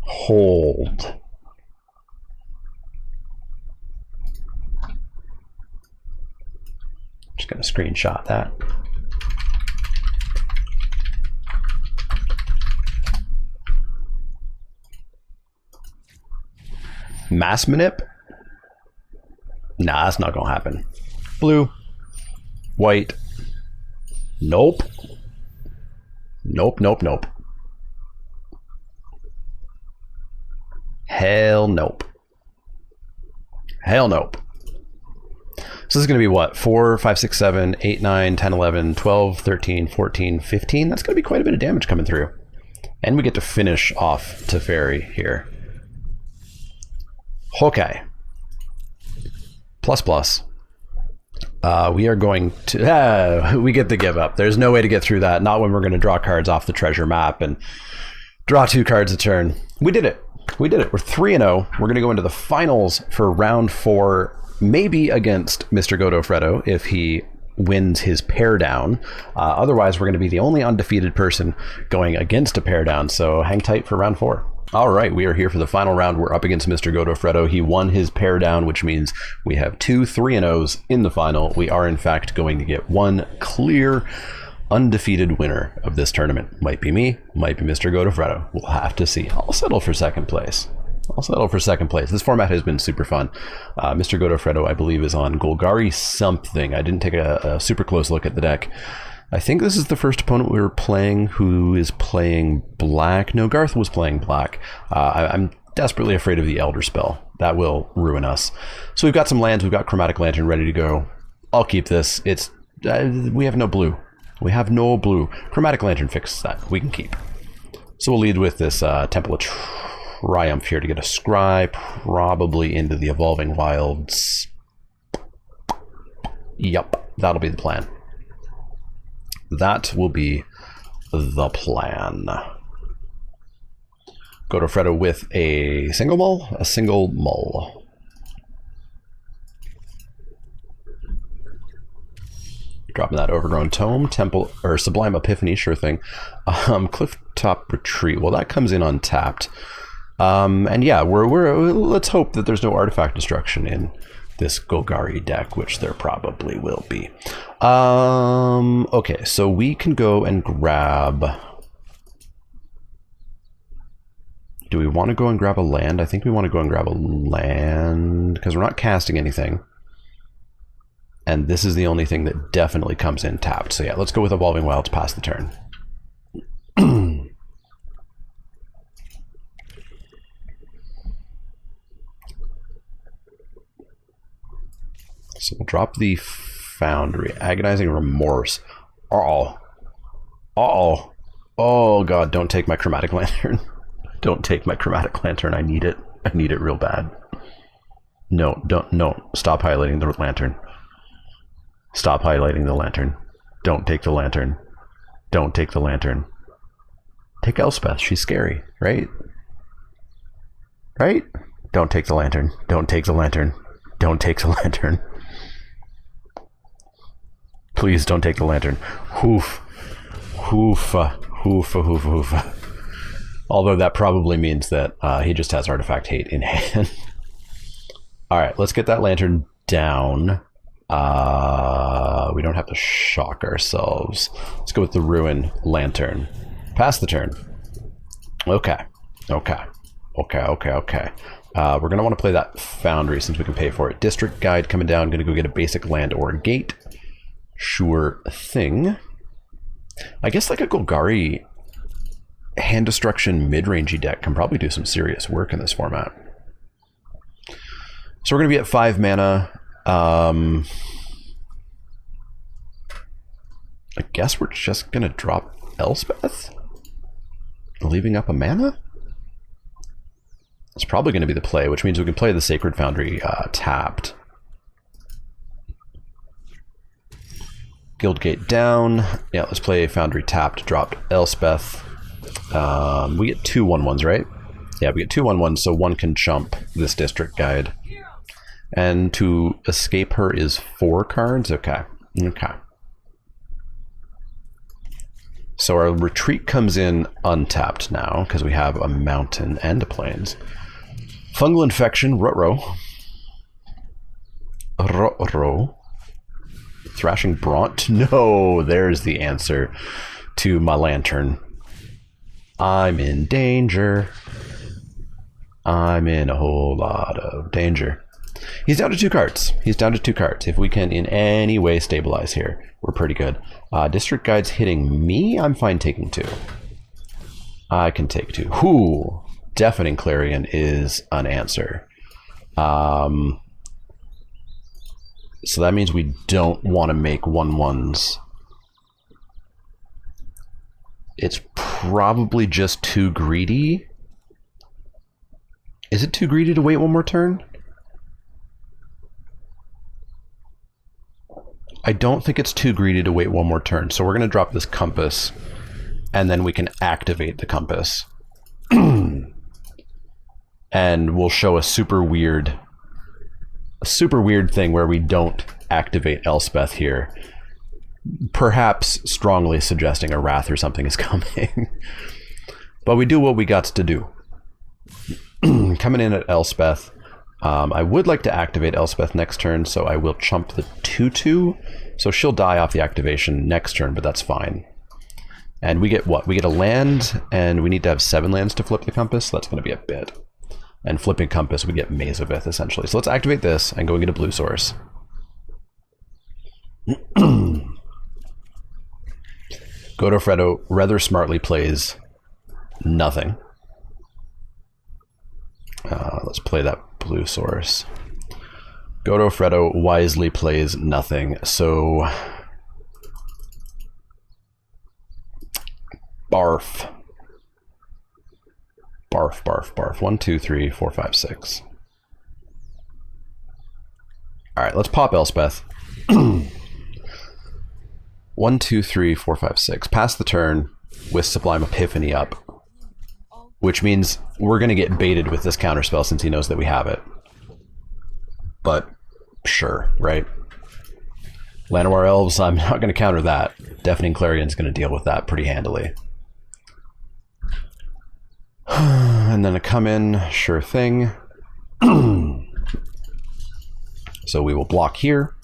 Hold. Just gonna screenshot that. Mass Manip? Nah, that's not gonna happen. Blue. White. Nope. Nope, nope, nope. Hell nope. Hell nope. So this is going to be what? 4, 5, 6, 7, 8, 9, 10, 11, 12, 13, 14, 15. That's going to be quite a bit of damage coming through. And we get to finish off Teferi here. Okay. ++. We are going to... we get the give up. There's no way to get through that. Not when we're going to draw cards off the treasure map and draw 2 cards a turn. We did it. We did it. We're 3-0. We're going to go into the finals for round 4, maybe against Mr. Godofredo if he wins his pair down. Otherwise, we're going to be the only undefeated person going against a pair down. So hang tight for round 4. All right, we are here for the final round. We're up against Mr. Godofredo. He won his pair down, which means we have 2 3-0s in the final. We are, in fact, going to get one clear, undefeated winner of this tournament. Might be me, might be Mr. Godofredo. We'll have to see. I'll settle for second place. I'll settle for second place. This format has been super fun. Mr. Godofredo, I believe, is on Golgari something. I didn't take a super close look at the deck. I think this is the first opponent we were playing who is playing black. No, Garth was playing black. I'm desperately afraid of the Elder Spell. That will ruin us. So we've got some lands. We've got Chromatic Lantern ready to go. I'll keep this. It's we have no blue. We have no blue. Chromatic Lantern fixes that. We can keep. So we'll lead with this Temple of Triumph here to get a scry, probably into the Evolving Wilds. Yup, that'll be the plan. That will be the plan. Godofredo with a single mull? A single mull. Dropping that Overgrown Tome, Temple, or Sublime Epiphany, sure thing. Clifftop Retreat, well that comes in untapped. And yeah, let's hope that there's no artifact destruction in this Golgari deck, which there probably will be. Okay, so we can go and grab... Do we want to go and grab a land? I think we want to go and grab a land, because we're not casting anything. And this is the only thing that definitely comes in tapped. So yeah, let's go with Evolving Wilds past the turn. So we'll drop the Foundry. Agonizing Remorse. Uh-oh. Uh-oh. Oh, God, don't take my Chromatic Lantern. Don't take my Chromatic Lantern. I need it. I need it real bad. No, don't. No. Stop highlighting the lantern. Stop highlighting the lantern. Don't take the lantern. Don't take the lantern. Take Elspeth. She's scary, right? Right? Don't take the lantern. Don't take the lantern. Don't take the lantern. Please don't take the lantern. Oof. Hoofa, hoofa, hoofa, hoofa. Although that probably means that he just has Artifact Hate in hand. Alright, let's get that lantern down. We don't have to shock ourselves. Let's go with the Ruin Lantern. Pass the turn. Okay. Okay. Okay, okay, okay. We're going to want to play that Foundry since we can pay for it. District Guide coming down. Going to go get a basic land or a gate. Sure thing. I guess like a Golgari hand destruction mid-rangey deck can probably do some serious work in this format. So we're going to be at 5 mana. I guess we're just going to drop Elspeth? Leaving up a mana? It's probably going to be the play, which means we can play the Sacred Foundry tapped. Guildgate down. Yeah, let's play Foundry tapped, dropped Elspeth. We get 2 1/1s, right? Yeah, we get 2 1/1s, so one can jump this District Guide. And to escape her is 4 cards? Okay. Okay. So our retreat comes in untapped now, because we have a mountain and a plains. Fungal Infection, Ruh-roh. Ruh-roh. Thrashing Bront? No, there's the answer to my lantern. I'm in danger. I'm in a whole lot of danger. He's down to 2 cards. He's down to 2 cards. If we can in any way stabilize here, we're pretty good. District Guide's hitting me. I'm fine taking 2. I can take 2. Whoo! Deafening Clarion is an answer. So that means we don't want to make 1/1s. It's probably just too greedy. Is it too greedy to wait 1 more turn? I don't think it's too greedy to wait 1 more turn. So we're going to drop this Compass, and then we can activate the Compass. And we'll show a super weird thing where we don't activate Elspeth here. Perhaps strongly suggesting a Wrath or something is coming. But we do what we got to do. Coming in at Elspeth. I would like to activate Elspeth next turn, so I will chump the 2/2. So she'll die off the activation next turn, but that's fine. And we get what? We get a land, and we need to have 7 lands to flip the Compass, so that's going to be a bit. And flipping Compass, we get Maze of Ith, essentially. So let's activate this and go and get a blue source. Godofredo rather smartly plays nothing. Let's play that blue source. Godofredo wisely plays nothing, so barf. Barf, barf, barf. 1, 2, 3, 4, 5, 6. Alright, let's pop Elspeth. 1, 2, 3, 4, 5, 6. Pass the turn with Sublime Epiphany up. Which means we're going to get baited with this counterspell since he knows that we have it. But, sure, right? Llanowar Elves, I'm not going to counter that. Deafening Clarion's going to deal with that pretty handily. And then a come in, sure thing. So we will block here.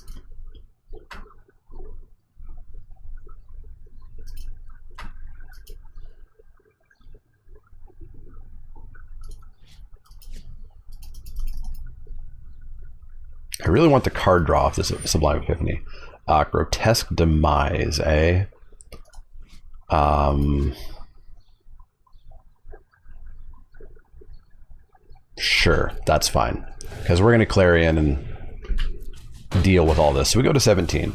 I really want the card draw off this Sublime Epiphany. Grotesque Demise, eh? Sure, that's fine. Because we're going to Clarion and deal with all this. So we go to 17.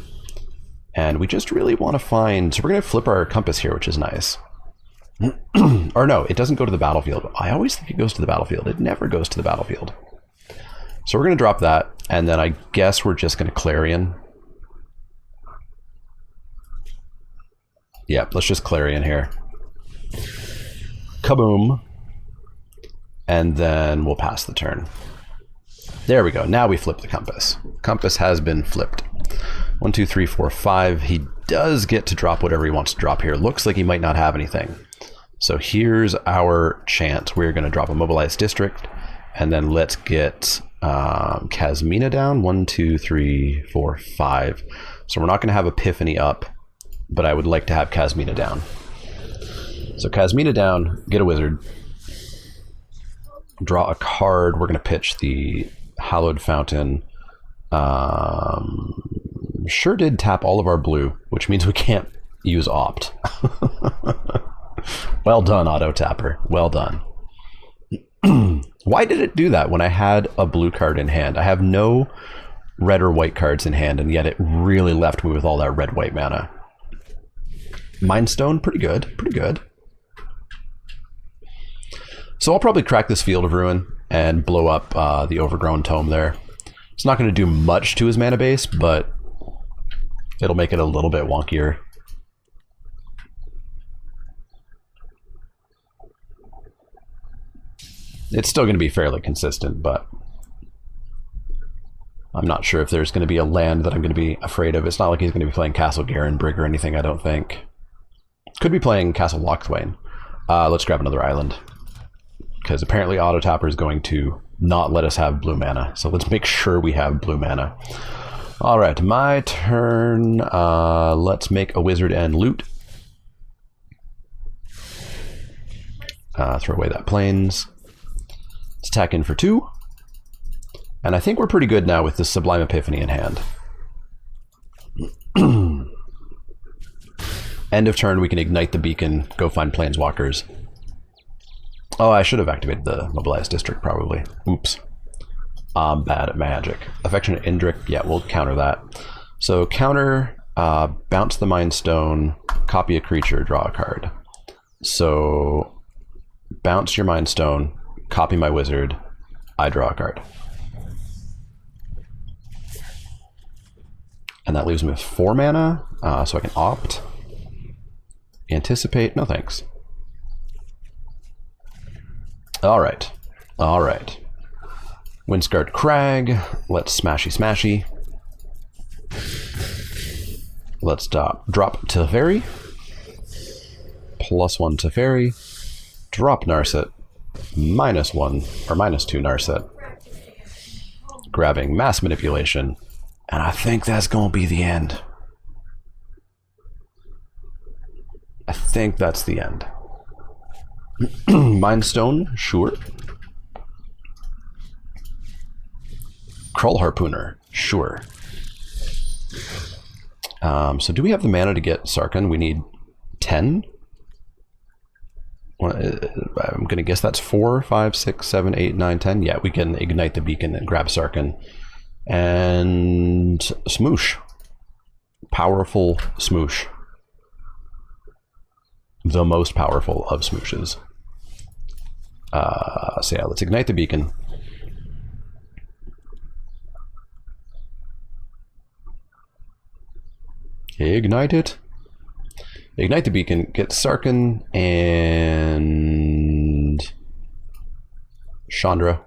And we just really want to find... So we're going to flip our Compass here, which is nice. Or no, it doesn't go to the battlefield. I always think it goes to the battlefield. It never goes to the battlefield. So we're going to drop that. And then I guess we're just going to Clarion. Yep, let's just Clarion here. Kaboom. And then we'll pass the turn. There we go. Now we flip the Compass. Compass has been flipped. 1, 2, 3, 4, 5. He does get to drop whatever he wants to drop here. Looks like he might not have anything. So here's our chance. We're going to drop a mobilized district, and then let's get Kasmina down. 1, 2, 3, 4, 5. So we're not going to have Epiphany up, but I would like to have Kasmina down. So Kasmina down, get a wizard, draw a card. We're going to pitch the Hallowed Fountain. Sure did tap all of our blue, which means we can't use Opt. Well done, Auto Tapper. Well done. Why did it do that when I had a blue card in hand? I have no red or white cards in hand, and yet it really left me with all that red-white mana. Mind Stone, pretty good. Pretty good. So I'll probably crack this Field of Ruin and blow up the Overgrown Tome there. It's not going to do much to his mana base, but it'll make it a little bit wonkier. It's still going to be fairly consistent, but I'm not sure if there's going to be a land that I'm going to be afraid of. It's not like he's going to be playing Castle Garenbrig or anything, I don't think. Could be playing Castle Lochthwain. Let's grab another island, because apparently Auto Tapper is going to not let us have blue mana. So let's make sure we have blue mana. All right, my turn. Let's make a wizard and loot. Throw away that plains. Let's attack in for 2. And I think we're pretty good now with this Sublime Epiphany in hand. End of turn, we can ignite the beacon, go find planeswalkers. Oh, I should have activated the Mobilized District, probably. Oops. I'm bad at magic. Affectionate Indrik, yeah, we'll counter that. So counter, bounce the Mind Stone, copy a creature, draw a card. So bounce your Mind Stone, copy my wizard, I draw a card. And that leaves me with 4 mana, so I can opt. Anticipate, no thanks. Alright, alright. Windscarred Crag, let's smashy. Let's drop Teferi. +1 Teferi. Drop Narset. -1 or -2 Narset. Grabbing Mass Manipulation. And I think that's going to be the end. I think that's the end. Mind Stone, sure. Krull Harpooner, sure. So do we have the mana to get Sarkhan? We need 10? I'm going to guess that's 4, 5, 6, 7, 8, 9, 10. Yeah, we can ignite the beacon and grab Sarkhan. And Smoosh. Powerful Smoosh. The most powerful of Smooshes. So yeah, let's ignite the beacon. Ignite it. Ignite the beacon, get Sarkhan and Chandra.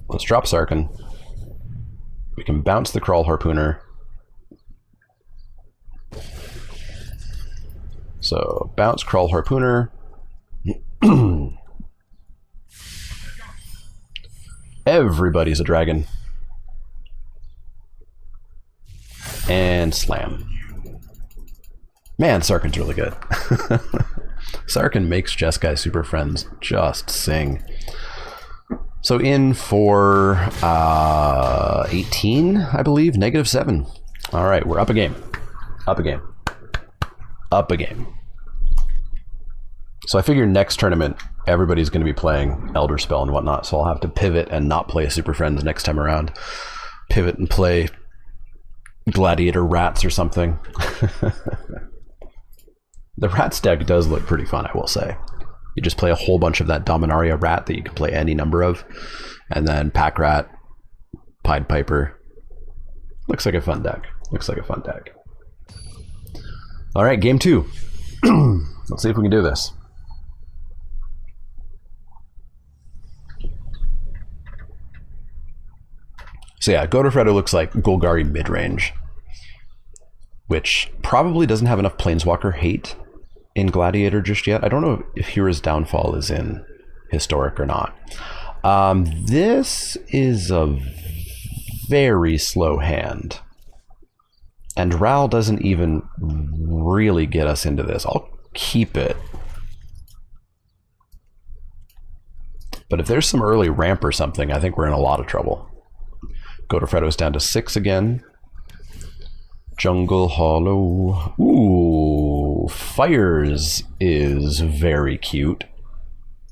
Let's drop Sarkhan. We can bounce the Krull Harpooner. So bounce Krull Harpooner. Everybody's a dragon. And slam. Man, Sarkhan's really good. Sarkhan makes Jeskai Superfriends just sing. So in for 18, I believe, -7. All right, we're up a game. Up a game. Up a game. So I figure next tournament, everybody's going to be playing Elder Spell and whatnot, so I'll have to pivot and not play Super Friends next time around. Pivot and play Gladiator Rats or something. The Rats deck does look pretty fun, I will say. You just play a whole bunch of that Dominaria Rat that you can play any number of, and then Pack Rat, Pied Piper. Looks like a fun deck. Looks like a fun deck. All right, game 2. Let's see if we can do this. So yeah, Godofredo looks like Golgari mid-range. which probably doesn't have enough Planeswalker hate in Gladiator just yet. I don't know if Hira's Downfall is in Historic or not. This is a very slow hand. And Ral doesn't even really get us into this. I'll keep it. But if there's some early ramp or something, I think we're in a lot of trouble. Godofredo's down to 6 again. Jungle Hollow. Ooh, Fires is very cute.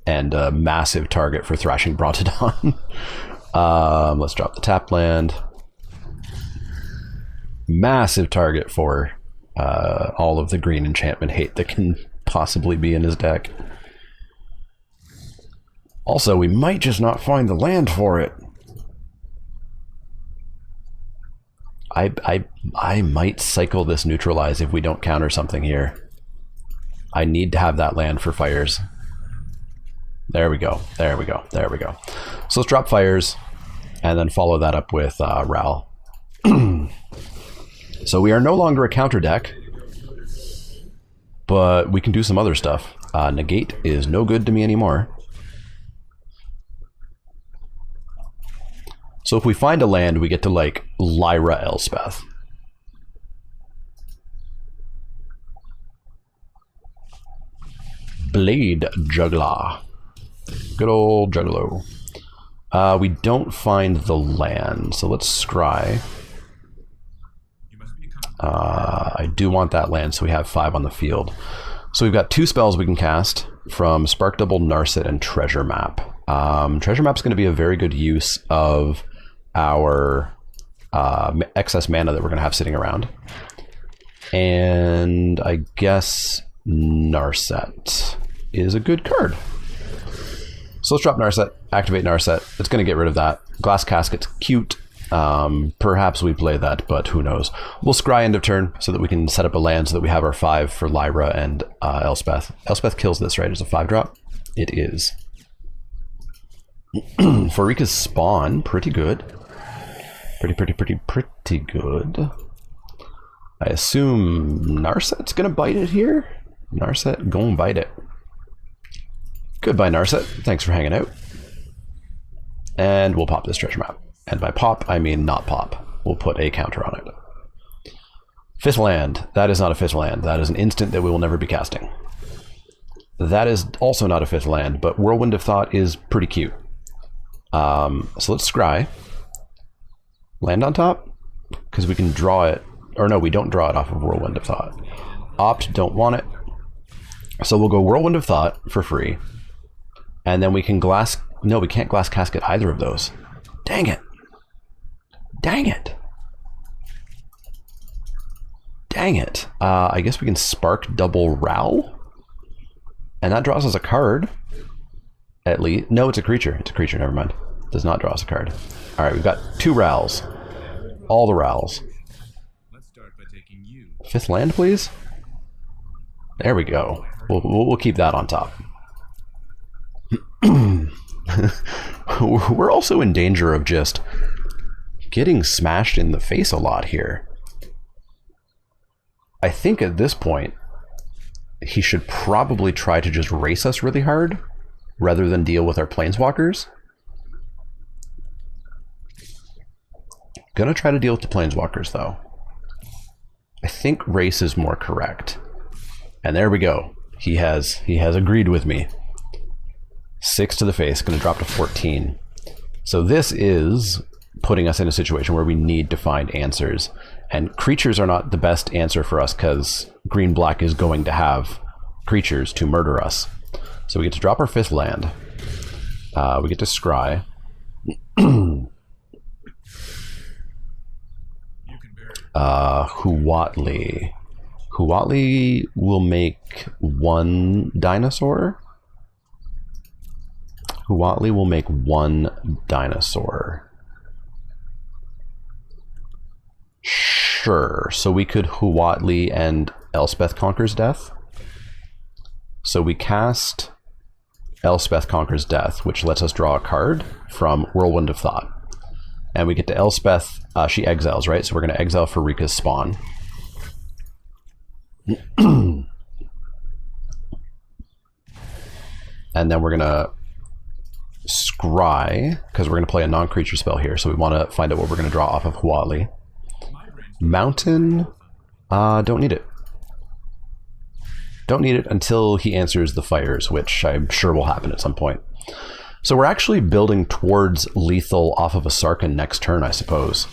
And a massive target for Thrashing Brontodon. Let's drop the tap land. Massive target for all of the green enchantment hate that can possibly be in his deck. Also, we might just not find the land for it. I might cycle this Neutralize if we don't counter something here. I need to have that land for Fires. There we go. There we go. There we go. So let's drop Fires and then follow that up with Ral. So we are no longer a counter deck, but we can do some other stuff. Negate is no good to me anymore. So if we find a land, we get to like Lyra Elspeth. Blade Juggler. Good old Juggalo. We don't find the land, so let's scry. I do want that land, so we have 5 on the field. So we've got 2 spells we can cast from Spark Double, Narset, and Treasure Map. Treasure Map's going to be a very good use of our excess mana that we're going to have sitting around. And I guess Narset is a good card. So let's drop Narset, activate Narset. It's going to get rid of that. Glass Casket's cute. Perhaps we play that, but who knows. We'll scry end of turn so that we can set up a land so that we have our 5 for Lyra and Elspeth. Elspeth kills this, right? It's a 5-drop? It is. Farika's Spawn, pretty good. Pretty good. I assume Narset's gonna bite it here? Narset gonna bite it. Goodbye, Narset. Thanks for hanging out. And we'll pop this treasure map. And by pop, I mean not pop. We'll put a counter on it. 5th land. That is not a 5th land. That is an instant that we will never be casting. That is also not a 5th land, but Whirlwind of Thought is pretty cute. So let's scry. Land on top, because we can draw it. Or no, we don't draw it off of Whirlwind of Thought. Opt, don't want it. So we'll go Whirlwind of Thought for free. And then we can glass... No, we can't Glass Casket either of those. Dang it. Dang it. Dang it. I guess we can Spark Double Ral. And that draws us a card. At least. No, it's a creature. It's a creature, never mind. Does not draw us a card. Alright, we've got 2 Rals. All the Rals. Let's start by taking you. 5th land, please? There we go. We'll keep that on top. We're also in danger of just getting smashed in the face a lot here. I think at this point, he should probably try to just race us really hard rather than deal with our planeswalkers. Gonna try to deal with the planeswalkers though. I think race is more correct. And there we go. He has agreed with me. 6 to the face, gonna drop to 14. So this is putting us in a situation where we need to find answers. And creatures are not the best answer for us because green-black is going to have creatures to murder us. So we get to drop our 5th land. We get to scry. Huatli. Huatli will make 1 dinosaur. Huatli will make 1 dinosaur. Sure. So we could Huatli and Elspeth Conquers Death. So we cast Elspeth Conquers Death, which lets us draw a card from Whirlwind of Thought. And we get to Elspeth, she exiles, right? So we're going to exile Farika's Spawn. And then we're going to scry, because we're going to play a non-creature spell here, so we want to find out what we're going to draw off of Huatli. Mountain, don't need it. Don't need it until he answers the fires, which I'm sure will happen at some point. So we're actually building towards lethal off of a Sarkhan next turn, I suppose.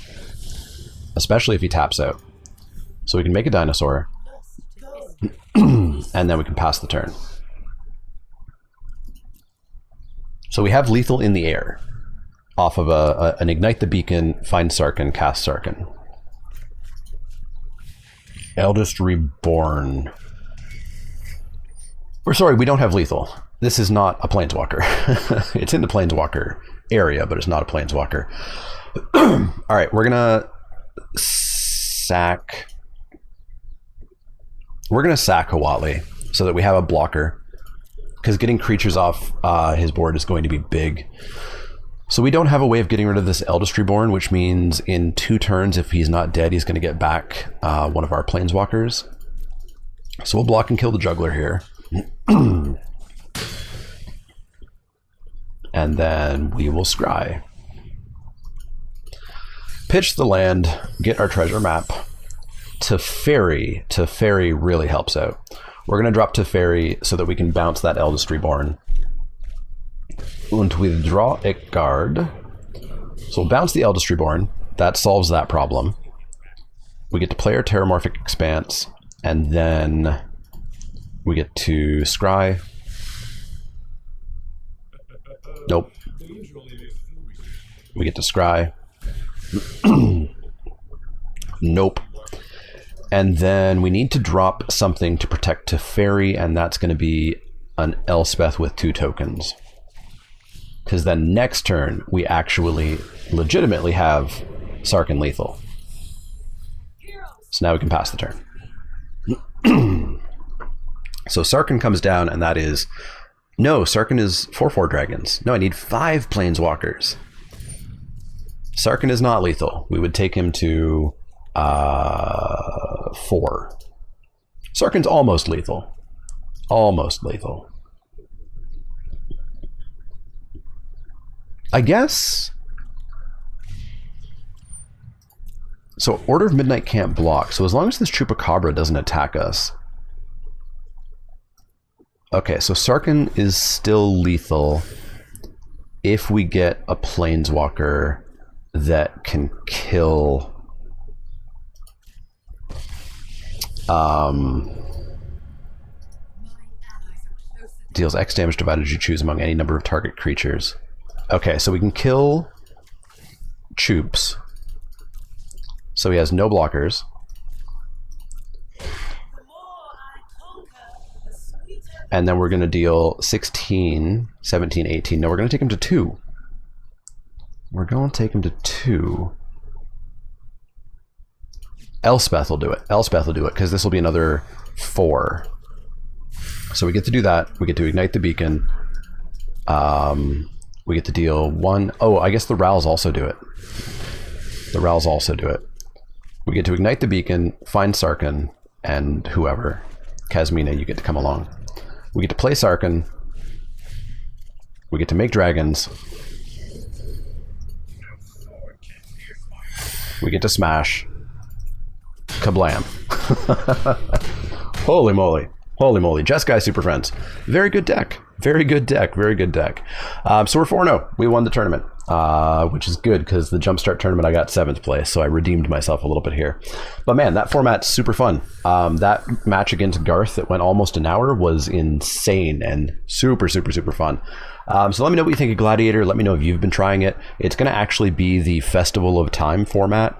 Especially if he taps out. So we can make a dinosaur, and then we can pass the turn. So we have lethal in the air, off of an Ignite the Beacon, find Sarkhan, cast Sarkhan. Eldest Reborn. Or sorry, we don't have lethal. This is not a Planeswalker. It's in the Planeswalker area, but it's not a Planeswalker. Alright, we're gonna sack... We're gonna sack Huatli, so that we have a blocker. Because getting creatures off his board is going to be big. So we don't have a way of getting rid of this Eldest Reborn, which means in 2 turns, if he's not dead, he's going to get back one of our Planeswalkers. So we'll block and kill the Juggler here. And then we will scry. Pitch the land, get our treasure map. Teferi really helps out. We're going to drop Teferi so that we can bounce that Eldest Reborn. And withdraw a card. So we'll bounce the Eldest Reborn. That solves that problem. We get to play our Terramorphic Expanse, and then we get to scry. Nope. We get to scry. Nope. And then we need to drop something to protect Teferi, and that's going to be an Elspeth with 2 tokens. Because then next turn, we actually legitimately have Sarkhan lethal. So now we can pass the turn. So Sarkhan comes down, and that is... No, Sarkhan is 4/4 dragons. No, I need 5 planeswalkers. Sarkhan is not lethal. We would take him to 4. Sarkhan's almost lethal. Almost lethal. I guess... So Order of Midnight can't block, so as long as this Chupacabra doesn't attack us... Okay, so Sarkhan is still lethal if we get a Planeswalker that can kill... deals X damage divided as you choose among any number of target creatures. Okay, so we can kill Chups. So he has no blockers. And then we're going to deal 16, 17, 18. No, we're going to take him to 2. We're going to take him to 2. Elspeth will do it. Elspeth will do it, because this will be another 4. So we get to do that. We get to Ignite the Beacon. We get to deal 1. Oh, I guess the Rals also do it. The Rals also do it. We get to Ignite the Beacon, find Sarkhan, and whoever. Kasmina, you get to come along. We get to play Sarkhan. We get to make dragons. We get to smash. Kablam. Holy moly. Holy moly. Jeskai Superfriends. Very good deck. Very good deck. Very good deck. So we're 4-0. We won the tournament, which is good because the Jumpstart tournament I got 7th place, so I redeemed myself a little bit here. But man, that format's super fun. That match against Garth that went almost an hour was insane and super, super, super fun. So let me know what you think of Gladiator. Let me know if you've been trying it. It's going to actually be the Festival of Time format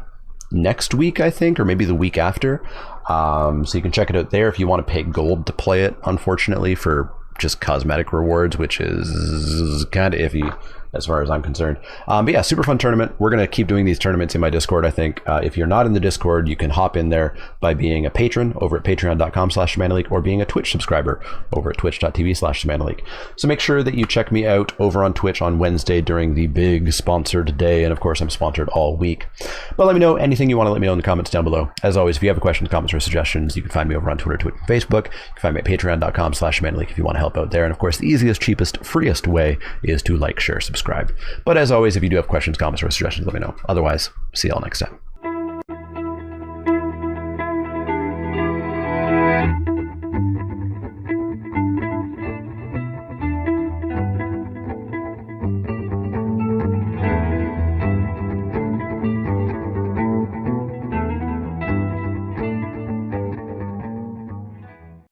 next week, I think, or maybe the week after. So you can check it out there if you want to pay gold to play it, unfortunately, for just cosmetic rewards, which is kind of iffy. as far as I'm concerned. But yeah, super fun tournament. We're going to keep doing these tournaments in my Discord, I think. If you're not in the Discord, you can hop in there by being a patron over at patreon.com/ShamanaLeak or being a Twitch subscriber over at twitch.tv/ShamanaLeak. So make sure that you check me out over on Twitch on Wednesday during the big sponsored day. And of course, I'm sponsored all week. But let me know anything you want to let me know in the comments down below. As always, if you have questions, comments, or suggestions, you can find me over on Twitter, Twitch, and Facebook. You can find me at patreon.com/ShamanaLeak if you want to help out there. And of course, the easiest, cheapest, freest way is to like, share, subscribe. But as always, if you do have questions, comments, or suggestions, let me know. Otherwise, see y'all next time.